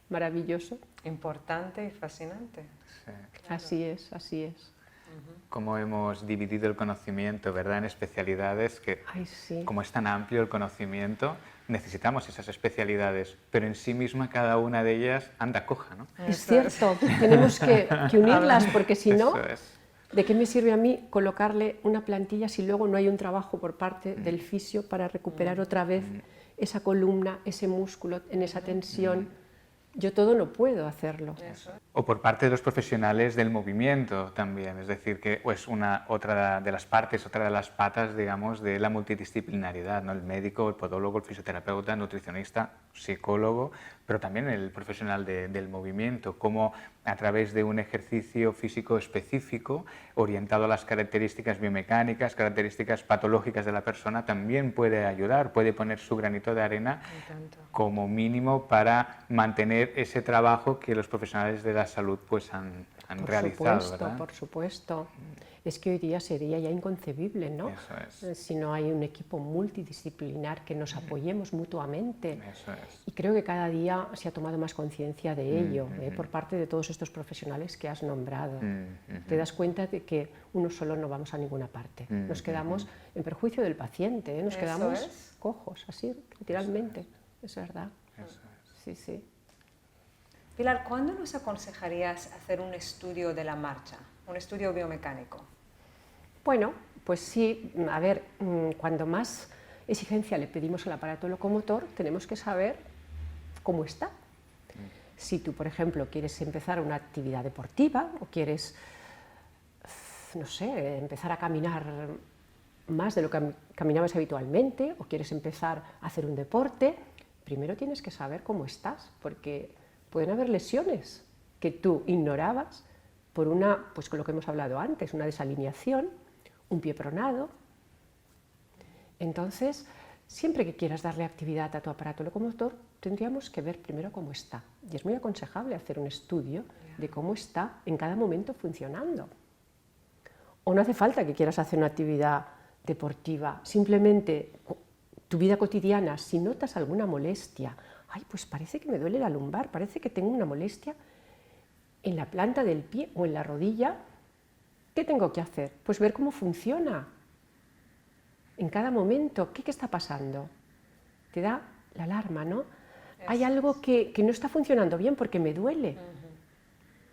C: maravilloso.
D: Importante y fascinante.
B: Sí.
C: Así es, así es.
B: Cómo hemos dividido el conocimiento, ¿verdad?, en especialidades, que
C: Ay, sí.
B: como es tan amplio el conocimiento, necesitamos esas especialidades, pero en sí misma cada una de ellas anda coja, ¿no?
C: Es cierto, tenemos que unirlas, porque si no,
B: Eso es.
C: ¿de qué me sirve a mí colocarle una plantilla si luego no hay un trabajo por parte del fisio para recuperar otra vez esa columna, ese músculo en esa tensión? Yo todo no puedo hacerlo.
B: O por parte de los profesionales del movimiento también, es decir, que es otra de las partes, otra de las patas, digamos, de la multidisciplinaridad, ¿no? El médico, el podólogo, el fisioterapeuta, el nutricionista, psicólogo, pero también el profesional del movimiento, cómo a través de un ejercicio físico específico, orientado a las características biomecánicas, características patológicas de la persona, también puede ayudar, puede poner su granito de arena como mínimo para mantener ese trabajo que los profesionales de la salud pues han realizado, ¿verdad?
C: Por supuesto. Es que hoy día sería ya inconcebible, ¿no?
B: Eso es.
C: Si no hay un equipo multidisciplinar que nos apoyemos mutuamente.
B: Eso es.
C: Y creo que cada día se ha tomado más conciencia de ello, por parte de todos estos profesionales que has nombrado. Te das cuenta de que uno solo no vamos a ninguna parte. Nos quedamos en perjuicio del paciente, nos
D: Eso
C: quedamos
D: es.
C: cojos, así, literalmente. Es verdad.
B: Eso es.
C: Sí, sí.
D: Pilar, ¿cuándo nos aconsejarías hacer un estudio de la marcha, un estudio biomecánico?
C: Bueno, pues sí, a ver, cuando más exigencia le pedimos al aparato locomotor, tenemos que saber cómo está. Si tú, por ejemplo, quieres empezar una actividad deportiva o quieres no sé, empezar a caminar más de lo que caminabas habitualmente o quieres empezar a hacer un deporte, primero tienes que saber cómo estás, porque pueden haber lesiones que tú ignorabas por una, pues con lo que hemos hablado antes, una desalineación, un pie pronado. Entonces, siempre que quieras darle actividad a tu aparato locomotor, tendríamos que ver primero cómo está. Y es muy aconsejable hacer un estudio de cómo está en cada momento funcionando. O no hace falta que quieras hacer una actividad deportiva, simplemente tu vida cotidiana, si notas alguna molestia, ay, pues parece que me duele la lumbar, parece que tengo una molestia en la planta del pie o en la rodilla, ¿qué tengo que hacer? Pues ver cómo funciona en cada momento, ¿qué está pasando? Te da la alarma, ¿no? Hay algo que no está funcionando bien porque me duele.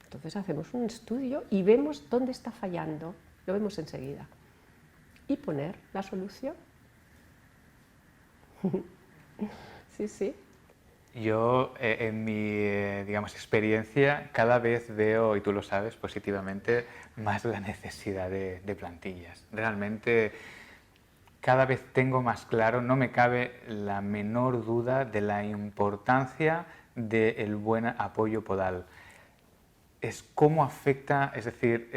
C: Entonces hacemos un estudio y vemos dónde está fallando, lo vemos enseguida. Y poner la solución. Sí, sí.
B: Yo, en mi digamos, experiencia, cada vez veo, y tú lo sabes positivamente, más la necesidad de plantillas. Realmente, cada vez tengo más claro, no me cabe la menor duda de la importancia del buen apoyo podal. Es cómo afecta, es decir,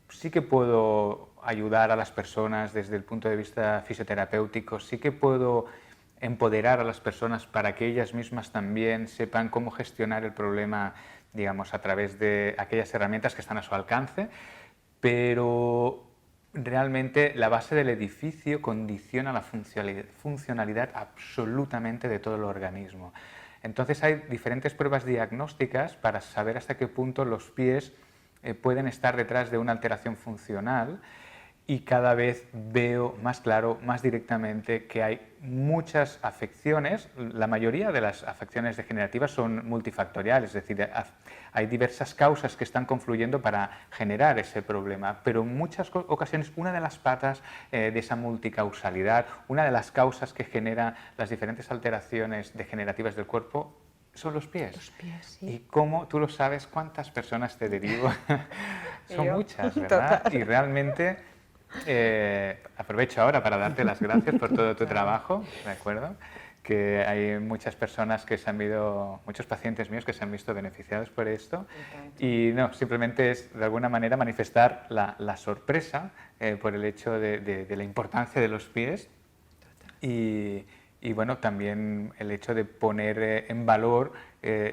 B: sí que puedo ayudar a las personas desde el punto de vista fisioterapéutico, sí que puedo empoderar a las personas para que ellas mismas también sepan cómo gestionar el problema, digamos, a través de aquellas herramientas que están a su alcance, pero realmente la base del edificio condiciona la funcionalidad absolutamente de todo el organismo. Entonces hay diferentes pruebas diagnósticas para saber hasta qué punto los pies pueden estar detrás de una alteración funcional, y cada vez veo más claro, más directamente, que hay muchas afecciones. La mayoría de las afecciones degenerativas son multifactoriales, es decir, hay diversas causas que están confluyendo para generar ese problema, pero en muchas ocasiones una de las patas de esa multicausalidad, una de las causas que genera las diferentes alteraciones degenerativas del cuerpo, son los pies.
C: Los pies, sí.
B: Y como tú lo sabes, ¿cuántas personas te derivo? Son muchas, ¿verdad?
D: Total.
B: Y realmente aprovecho ahora para darte las gracias por todo tu trabajo, ¿de acuerdo? Que hay muchas personas que se han visto, muchos pacientes míos que se han visto beneficiados por esto, y no, simplemente es de alguna manera manifestar la sorpresa por el hecho de la importancia de los pies y bueno, también el hecho de poner en valor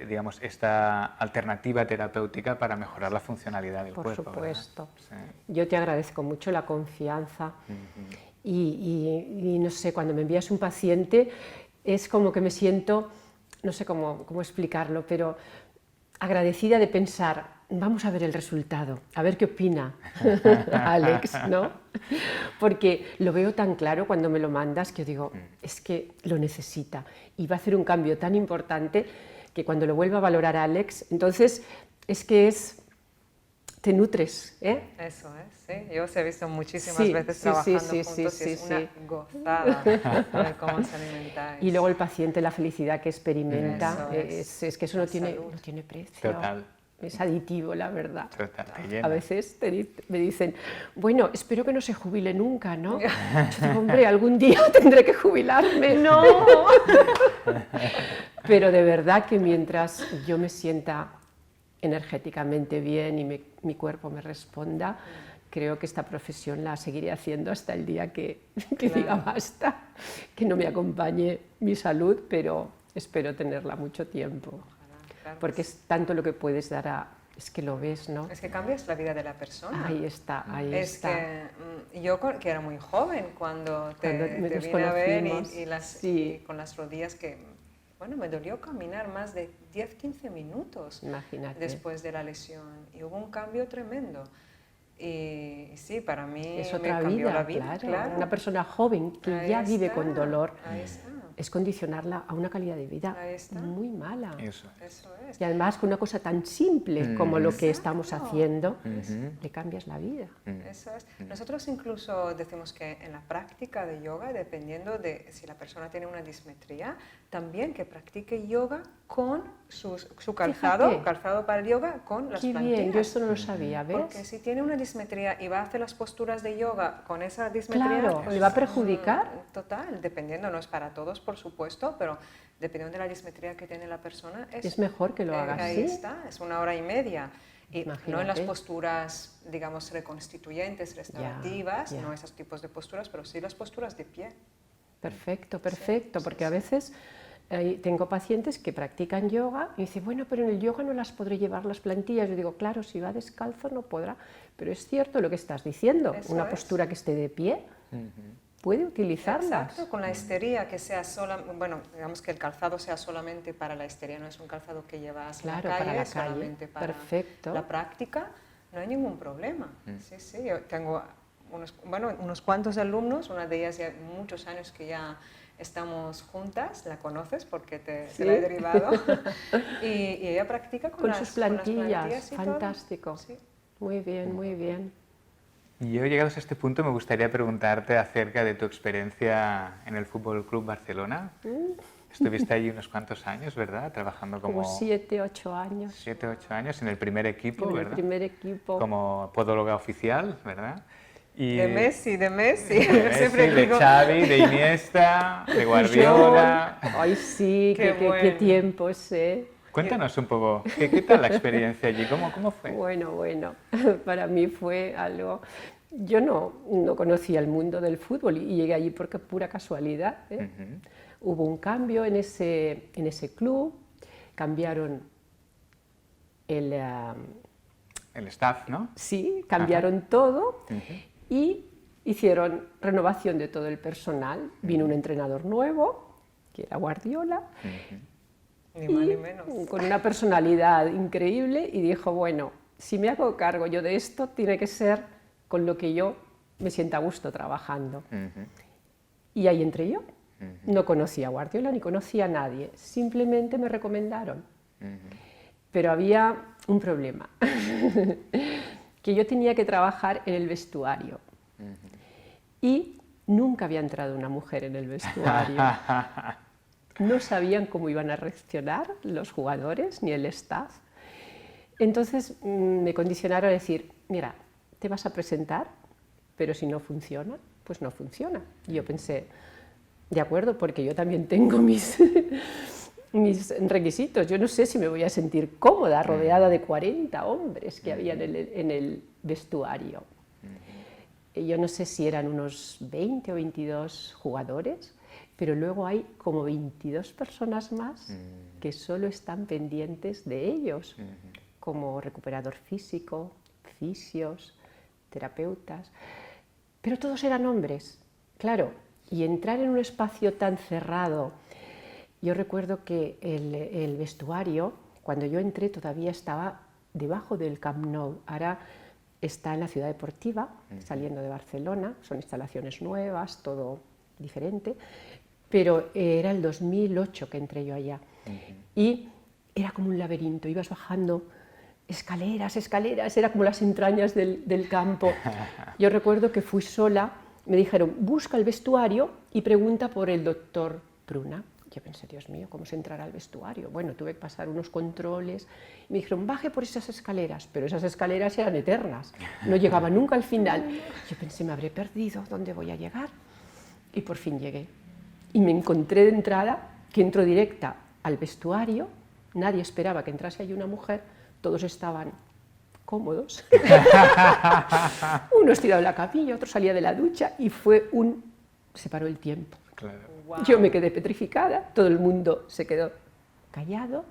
B: digamos, esta alternativa terapéutica para mejorar la funcionalidad del cuerpo.
C: Por supuesto.
B: Sí.
C: Yo te agradezco mucho la confianza y no sé, cuando me envías un paciente es como que me siento, no sé cómo explicarlo, pero agradecida de pensar, vamos a ver el resultado, a ver qué opina Alex, ¿no? Porque lo veo tan claro cuando me lo mandas que yo digo, es que lo necesita y va a hacer un cambio tan importante que cuando lo vuelva a valorar Alex, entonces te nutres, ¿eh?
D: Eso es, sí. Yo os he visto muchísimas veces trabajando juntos y es una gozada ver cómo se alimentáis.
C: Y luego el paciente, la felicidad que experimenta,
D: Eso
C: es que eso no tiene precio.
B: Total.
C: Es aditivo, la verdad.
B: Total, te llena.
C: A veces me dicen, bueno, espero que no se jubile nunca, ¿no? Yo digo, hombre, algún día tendré que jubilarme. ¡No! Pero de verdad que mientras yo me sienta energéticamente bien y mi cuerpo me responda, creo que esta profesión la seguiré haciendo hasta el día que diga basta, que no me acompañe mi salud, pero espero tenerla mucho tiempo.
D: Claro,
C: porque es tanto lo que puedes dar es que lo ves, ¿no?
D: Es que cambias la vida de la persona.
C: Ahí está, ahí
D: es
C: está.
D: Que yo, que era muy joven cuando te vine a ver y con las rodillas que, bueno, me dolió caminar más de 10-15 minutos.
C: Imagínate.
D: Después de la lesión y hubo un cambio tremendo. Y sí, para mí
C: es otra
D: me cambió
C: vida,
D: la vida.
C: Claro. Una persona joven que
D: Ahí
C: ya vive
D: está,
C: con dolor
D: ahí está.
C: es condicionarla a una calidad de vida muy mala.
B: Eso
D: es.
C: Y además con una cosa tan simple como lo que estamos haciendo, le cambias la vida.
D: Eso es. Nosotros incluso decimos que en la práctica de yoga, dependiendo de si la persona tiene una dismetría, también que practique yoga con su calzado,
C: Fíjate.
D: calzado para el yoga, con las
C: Qué
D: plantillas.
C: bien, yo esto no lo sabía, ¿ves?
D: Porque si tiene una dismetría y va a hacer las posturas de yoga con esa dismetría,
C: Claro, ¿le va a perjudicar?
D: Total, dependiendo, no es para todos, por supuesto, pero dependiendo de la dismetría que tiene la persona,
C: Es mejor que lo haga
D: ahí
C: así.
D: está, es 1 hora y media. Y no en las
C: Imagínate.
D: posturas, digamos, reconstituyentes, restaurativas,
C: ya.
D: no esos tipos de posturas, pero sí las posturas de pie.
C: Perfecto, perfecto, porque a veces tengo pacientes que practican yoga y dicen, bueno, pero en el yoga no las podré llevar las plantillas. Yo digo, claro, si va descalzo no podrá, pero es cierto lo que estás diciendo,
D: Eso
C: una
D: es.
C: postura que esté de pie puede utilizarlas.
D: Exacto, con la estería que sea bueno, digamos que el calzado sea solamente para la estería, no es un calzado que llevas
C: Claro,
D: en la calle,
C: para la
D: es
C: calle.
D: solamente para
C: Perfecto.
D: la práctica, no hay ningún problema. Sí, sí, yo tengo unos cuantos alumnos, una de ellas ya muchos años que ya estamos juntas, la conoces porque te la he derivado, y ella practica
C: Con sus plantillas,
D: y todo.
C: fantástico.
D: Sí.
C: Muy bien, muy bien.
B: Y yo, llegados a este punto, me gustaría preguntarte acerca de tu experiencia en el Fútbol Club Barcelona. Estuviste allí unos cuantos años, ¿verdad? Trabajando como
C: 7, 8 años.
B: 7, 8 años en el primer equipo,
C: En el
B: ¿verdad?
C: primer equipo.
B: Como podóloga oficial, ¿verdad? Y
D: De Messi,
B: de Messi,
D: siempre
B: de
D: digo.
B: Xavi, de Iniesta, de Guardiola.
C: Ay, sí,
D: Qué
C: qué
D: bueno.
C: tiempos, ¿eh?
B: Cuéntanos un poco, ¿qué tal la experiencia allí? ¿Cómo fue?
C: Bueno, para mí fue algo... Yo no conocía el mundo del fútbol y llegué allí por pura casualidad, ¿eh? Hubo un cambio en ese club, cambiaron el...
B: El staff, ¿no?
C: sí, cambiaron todo y hicieron renovación de todo el personal. Vino un entrenador nuevo, que era Guardiola,
D: Ni más ni menos.
C: con una personalidad increíble y dijo, bueno, si me hago cargo yo de esto, tiene que ser con lo que yo me sienta a gusto trabajando. Y ahí entré yo. No conocía a Guardiola ni conocía a nadie, simplemente me recomendaron. Pero había un problema, que yo tenía que trabajar en el vestuario. Y nunca había entrado una mujer en el vestuario. No sabían cómo iban a reaccionar los jugadores ni el staff. Entonces me condicionaron a decir, mira, te vas a presentar, pero si no funciona, pues no funciona. Y yo pensé, de acuerdo, porque yo también tengo mis requisitos. Yo no sé si me voy a sentir cómoda rodeada de 40 hombres que había en el vestuario. Yo no sé si eran unos 20 o 22 jugadores, pero luego hay como 22 personas más que solo están pendientes de ellos, como recuperador físico, fisios, terapeutas, pero todos eran hombres, claro, y entrar en un espacio tan cerrado. Yo recuerdo que el vestuario, cuando yo entré, todavía estaba debajo del Camp Nou. Ahora está en la ciudad deportiva, saliendo de Barcelona, son instalaciones nuevas, todo diferente, pero era el 2008 que entré yo allá. Y era como un laberinto, ibas bajando escaleras, escaleras, era como las entrañas del campo. Yo recuerdo que fui sola, me dijeron, busca el vestuario y pregunta por el doctor Pruna. Yo pensé, Dios mío, ¿cómo se entrará al vestuario? Bueno, tuve que pasar unos controles. Y me dijeron, baje por esas escaleras, pero esas escaleras eran eternas, no llegaba nunca al final. Yo pensé, me habré perdido, ¿dónde voy a llegar? Y por fin llegué. Y me encontré de entrada, que entro directa al vestuario, nadie esperaba que entrase allí una mujer, todos estaban cómodos. Uno estirado en la camilla, otro salía de la ducha y se paró el tiempo.
B: Claro.
D: Wow.
C: Yo me quedé petrificada, todo el mundo se quedó callado,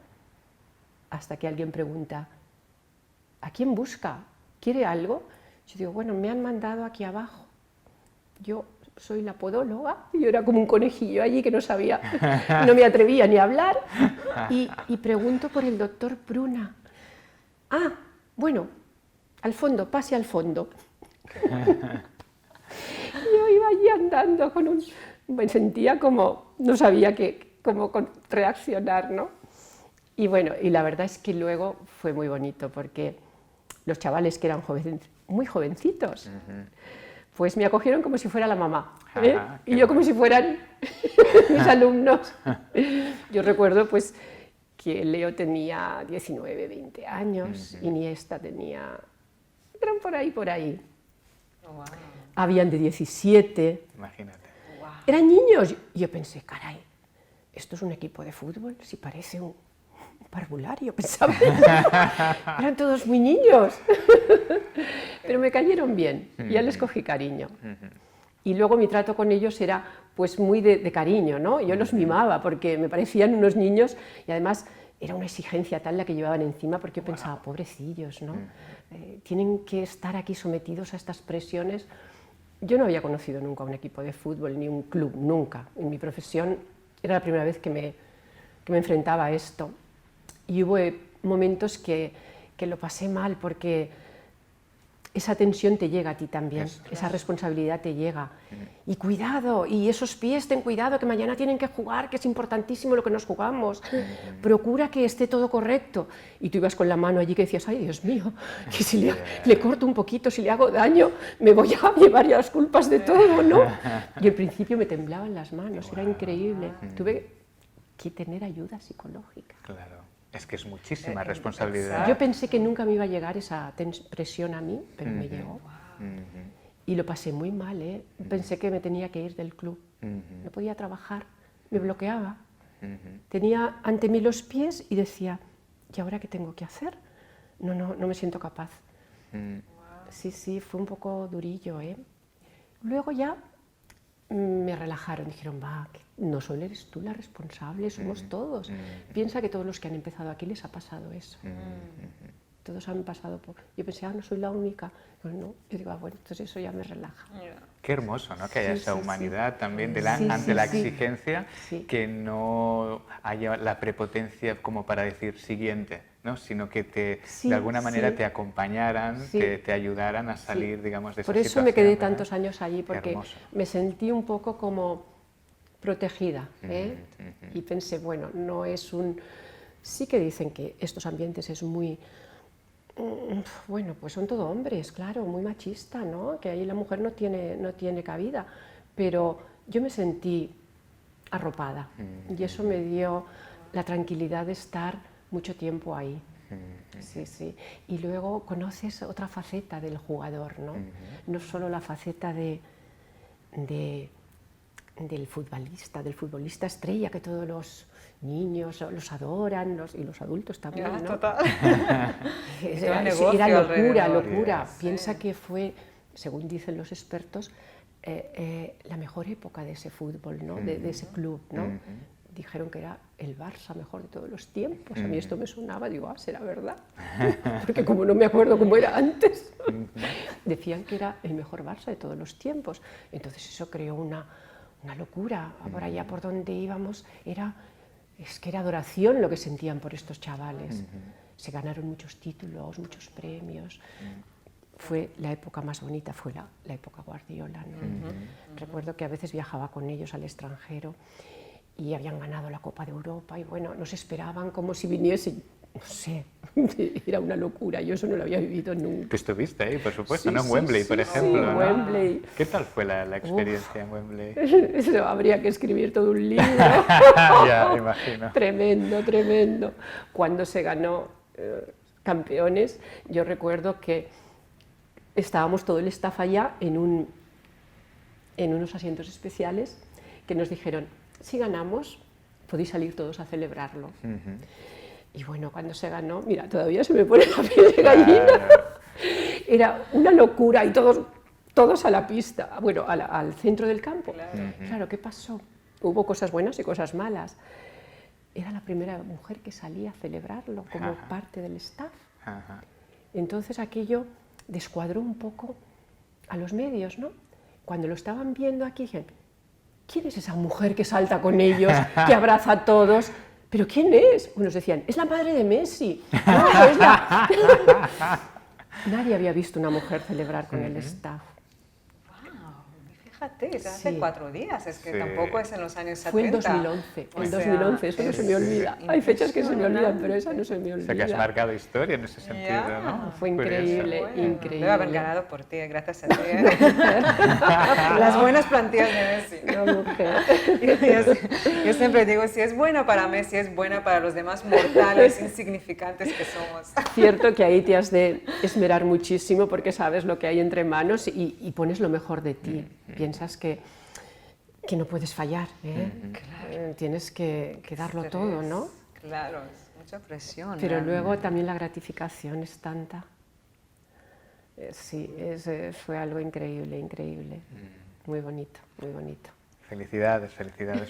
C: hasta que alguien pregunta, ¿a quién busca? ¿Quiere algo? Yo digo, bueno, me han mandado aquí abajo. Yo soy la podóloga, y yo era como un conejillo allí que no sabía, no me atrevía ni a hablar, y pregunto por el doctor Pruna. Ah, bueno, al fondo, pase al fondo. Yo iba allí andando me sentía como, no sabía cómo reaccionar, ¿no? Y bueno, y la verdad es que luego fue muy bonito, porque los chavales que eran muy jovencitos, pues me acogieron como si fuera la mamá, ¿eh? Y yo como si fueran mis alumnos. Yo recuerdo pues que Leo tenía 19, 20 años, Iniesta tenía... eran por ahí.
D: Wow.
C: Habían de 17.
B: Imagínate.
D: Wow.
C: Eran niños. Y yo pensé, caray, ¿esto es un equipo de fútbol? Si parece un parvulario, pensaba. Eran todos muy niños. Pero me cayeron bien, ya les cogí cariño. Y luego mi trato con ellos era pues muy de cariño, ¿no? Yo los mimaba porque me parecían unos niños y además era una exigencia tal la que llevaban encima porque yo pensaba, pobrecillos, ¿no? Tienen que estar aquí sometidos a estas presiones. Yo no había conocido nunca un equipo de fútbol ni un club, nunca. En mi profesión era la primera vez que me enfrentaba a esto. Y hubo momentos que lo pasé mal porque esa tensión te llega a ti también, esa responsabilidad te llega. Y cuidado, y esos pies, ten cuidado, que mañana tienen que jugar, que es importantísimo lo que nos jugamos. Procura que esté todo correcto. Y tú ibas con la mano allí que decías, ay, Dios mío, que si le corto un poquito, si le hago daño, me voy a llevar ya las culpas de todo, ¿no? Y al principio me temblaban las manos, era increíble. Tuve que tener ayuda psicológica.
B: Claro. Es que es muchísima responsabilidad.
C: Yo pensé que nunca me iba a llegar esa presión a mí, pero me llegó. Y lo pasé muy mal, ¿eh? Pensé que me tenía que ir del club. No podía trabajar, me bloqueaba. Tenía ante mí los pies y decía, ¿y ahora qué tengo que hacer? No me siento capaz. Sí, fue un poco durillo, ¿eh? Luego ya me relajaron, dijeron, va, no solo eres tú la responsable, somos todos. Piensa que todos los que han empezado aquí les ha pasado eso. Todos han pasado por... Yo pensé, no soy la única. Pues no, yo digo, bueno, entonces eso ya me relaja.
B: Qué hermoso, ¿no? Que haya esa humanidad también ante la exigencia, que no haya la prepotencia como para decir siguiente, ¿no? Sino que de alguna manera te acompañaran, te ayudaran a salir, digamos, de esa situación.
C: Por eso me quedé tantos años allí, porque me sentí un poco como protegida, ¿eh? Y pensé, bueno, no es un... Sí que dicen que estos ambientes es muy... Bueno, pues son todo hombres, claro, muy machista, ¿no? Que ahí la mujer no tiene cabida, pero yo me sentí arropada y eso me dio la tranquilidad de estar mucho tiempo ahí. Sí. Y luego conoces otra faceta del jugador, ¿no? No solo la faceta del futbolista estrella, que todos los niños los adoran, y los adultos también, ¿no?
D: Total.
C: Era locura. Piensa que fue, según dicen los expertos, la mejor época de ese fútbol, ¿no? De ese club, ¿no? Dijeron que era el Barça mejor de todos los tiempos. A mí esto me sonaba, digo, será verdad, porque como no me acuerdo cómo era antes, decían que era el mejor Barça de todos los tiempos. Entonces eso creó una locura. Por allá por donde íbamos es que era adoración lo que sentían por estos chavales. Se ganaron muchos títulos, muchos premios. Fue la época más bonita, fue la época Guardiola, ¿no? Recuerdo que a veces viajaba con ellos al extranjero y habían ganado la Copa de Europa y bueno, nos esperaban como si viniesen, no sé, era una locura, yo eso no lo había vivido nunca.
B: Tú estuviste ahí, por supuesto, ¿no? En Wembley, por ejemplo.
C: Sí,
B: ¿no?
C: Wembley.
B: ¿Qué tal fue la experiencia en Wembley?
C: Eso habría que escribir todo un libro.
B: Ya, imagino.
C: Tremendo. Cuando se ganó campeones, yo recuerdo que estábamos todo el staff allá en unos asientos especiales que nos dijeron, si ganamos, podéis salir todos a celebrarlo. Y bueno, cuando se ganó, mira, todavía se me pone la piel de gallina. Era una locura y todos a la pista, bueno, al centro del campo. Claro, ¿qué pasó? Hubo cosas buenas y cosas malas. Era la primera mujer que salía a celebrarlo como parte del staff. Entonces aquello descuadró un poco a los medios, ¿no? Cuando lo estaban viendo aquí, dijeron, ¿quién es esa mujer que salta con ellos, que abraza a todos? ¿Pero quién es? Unos decían, es la madre de Messi. No, es la... Nadie había visto una mujer celebrar con el staff.
D: fíjate, es hace
C: Sí.
D: 4 días, es que
B: Sí.
D: tampoco es en los años 70.
C: Fue en 2011,
D: O
C: en
D: sea,
C: 2011, eso no se me olvida. Hay fechas que se me olvidan, pero esa no se me
B: O
C: olvida.
B: sea, que has marcado historia en ese sentido,
D: Ya.
B: ¿no?
C: Fue increíble,
D: Bueno,
C: increíble.
D: debe haber ganado por ti, gracias a ti. Las buenas plantillas de Messi.
C: Una mujer.
D: Yo siempre digo, si es buena para Messi, es buena para los demás mortales insignificantes que somos.
C: Cierto que ahí te has de esmerar muchísimo porque sabes lo que hay entre manos y pones lo mejor de ti. Piensas que no puedes fallar, ¿eh? Tienes que darlo todo, ¿no?
D: Claro, es mucha presión.
C: Pero
D: realmente.
C: luego también la gratificación es tanta. Sí, fue algo increíble, increíble. Muy bonito, muy bonito.
B: Felicidades, felicidades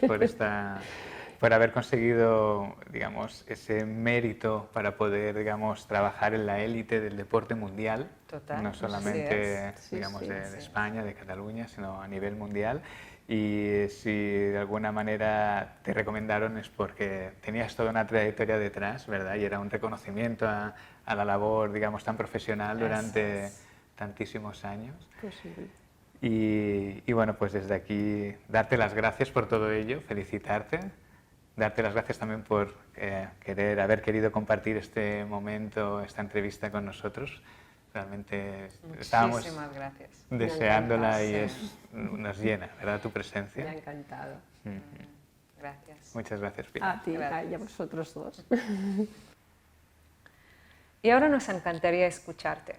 B: por haber conseguido, digamos, ese mérito para poder, digamos, trabajar en la élite del deporte mundial.
D: Total,
B: No solamente,
D: así es.
C: Sí,
B: digamos,
C: sí,
B: de
D: sí.
B: España, de Cataluña, sino a nivel mundial. Y si de alguna manera te recomendaron es porque tenías toda una trayectoria detrás, ¿verdad? Y era un reconocimiento a la labor, digamos, tan profesional durante tantísimos años.
C: Pues sí.
B: Y bueno, pues desde aquí darte las gracias por todo ello, felicitarte, darte las gracias también por haber querido compartir este momento, esta entrevista con nosotros. Realmente estábamos
D: Muchísimas gracias.
B: deseándola y
D: encantado.
B: nos llena, ¿verdad? Tu
C: Me ha
B: presencia.
C: encantado.
D: Gracias.
B: Muchas gracias, Pilar.
C: A ti,
D: Gracias.
C: y a vosotros dos.
D: Y ahora nos encantaría escucharte.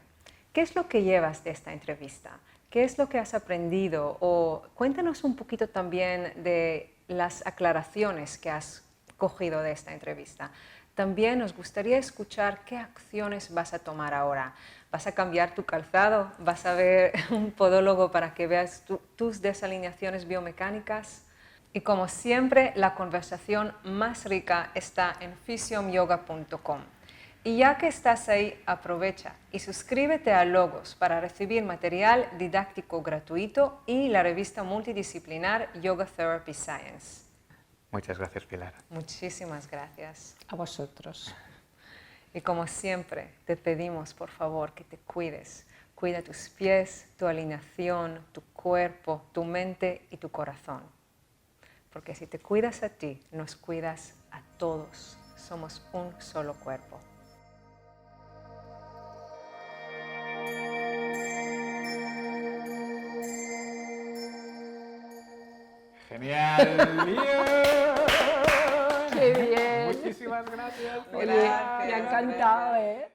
D: ¿Qué es lo que llevas de esta entrevista? ¿Qué es lo que has aprendido? O cuéntanos un poquito también de las aclaraciones que has cogido de esta entrevista. También nos gustaría escuchar qué acciones vas a tomar ahora. ¿Vas a cambiar tu calzado? ¿Vas a ver un podólogo para que veas tus desalineaciones biomecánicas? Y como siempre, la conversación más rica está en physiomyoga.com. Y ya que estás ahí, aprovecha y suscríbete a Logos para recibir material didáctico gratuito y la revista multidisciplinar Yoga Therapy Science.
B: Muchas gracias, Pilar.
D: Muchísimas gracias.
C: A vosotros.
D: Y como siempre, te pedimos, por favor, que te cuides. Cuida tus pies, tu alineación, tu cuerpo, tu mente y tu corazón. Porque si te cuidas a ti, nos cuidas a todos. Somos un solo cuerpo.
B: ¡Genial!
C: ¡Qué bien!
B: Muchísimas gracias.
C: Oye, me ha encantado, ¿eh?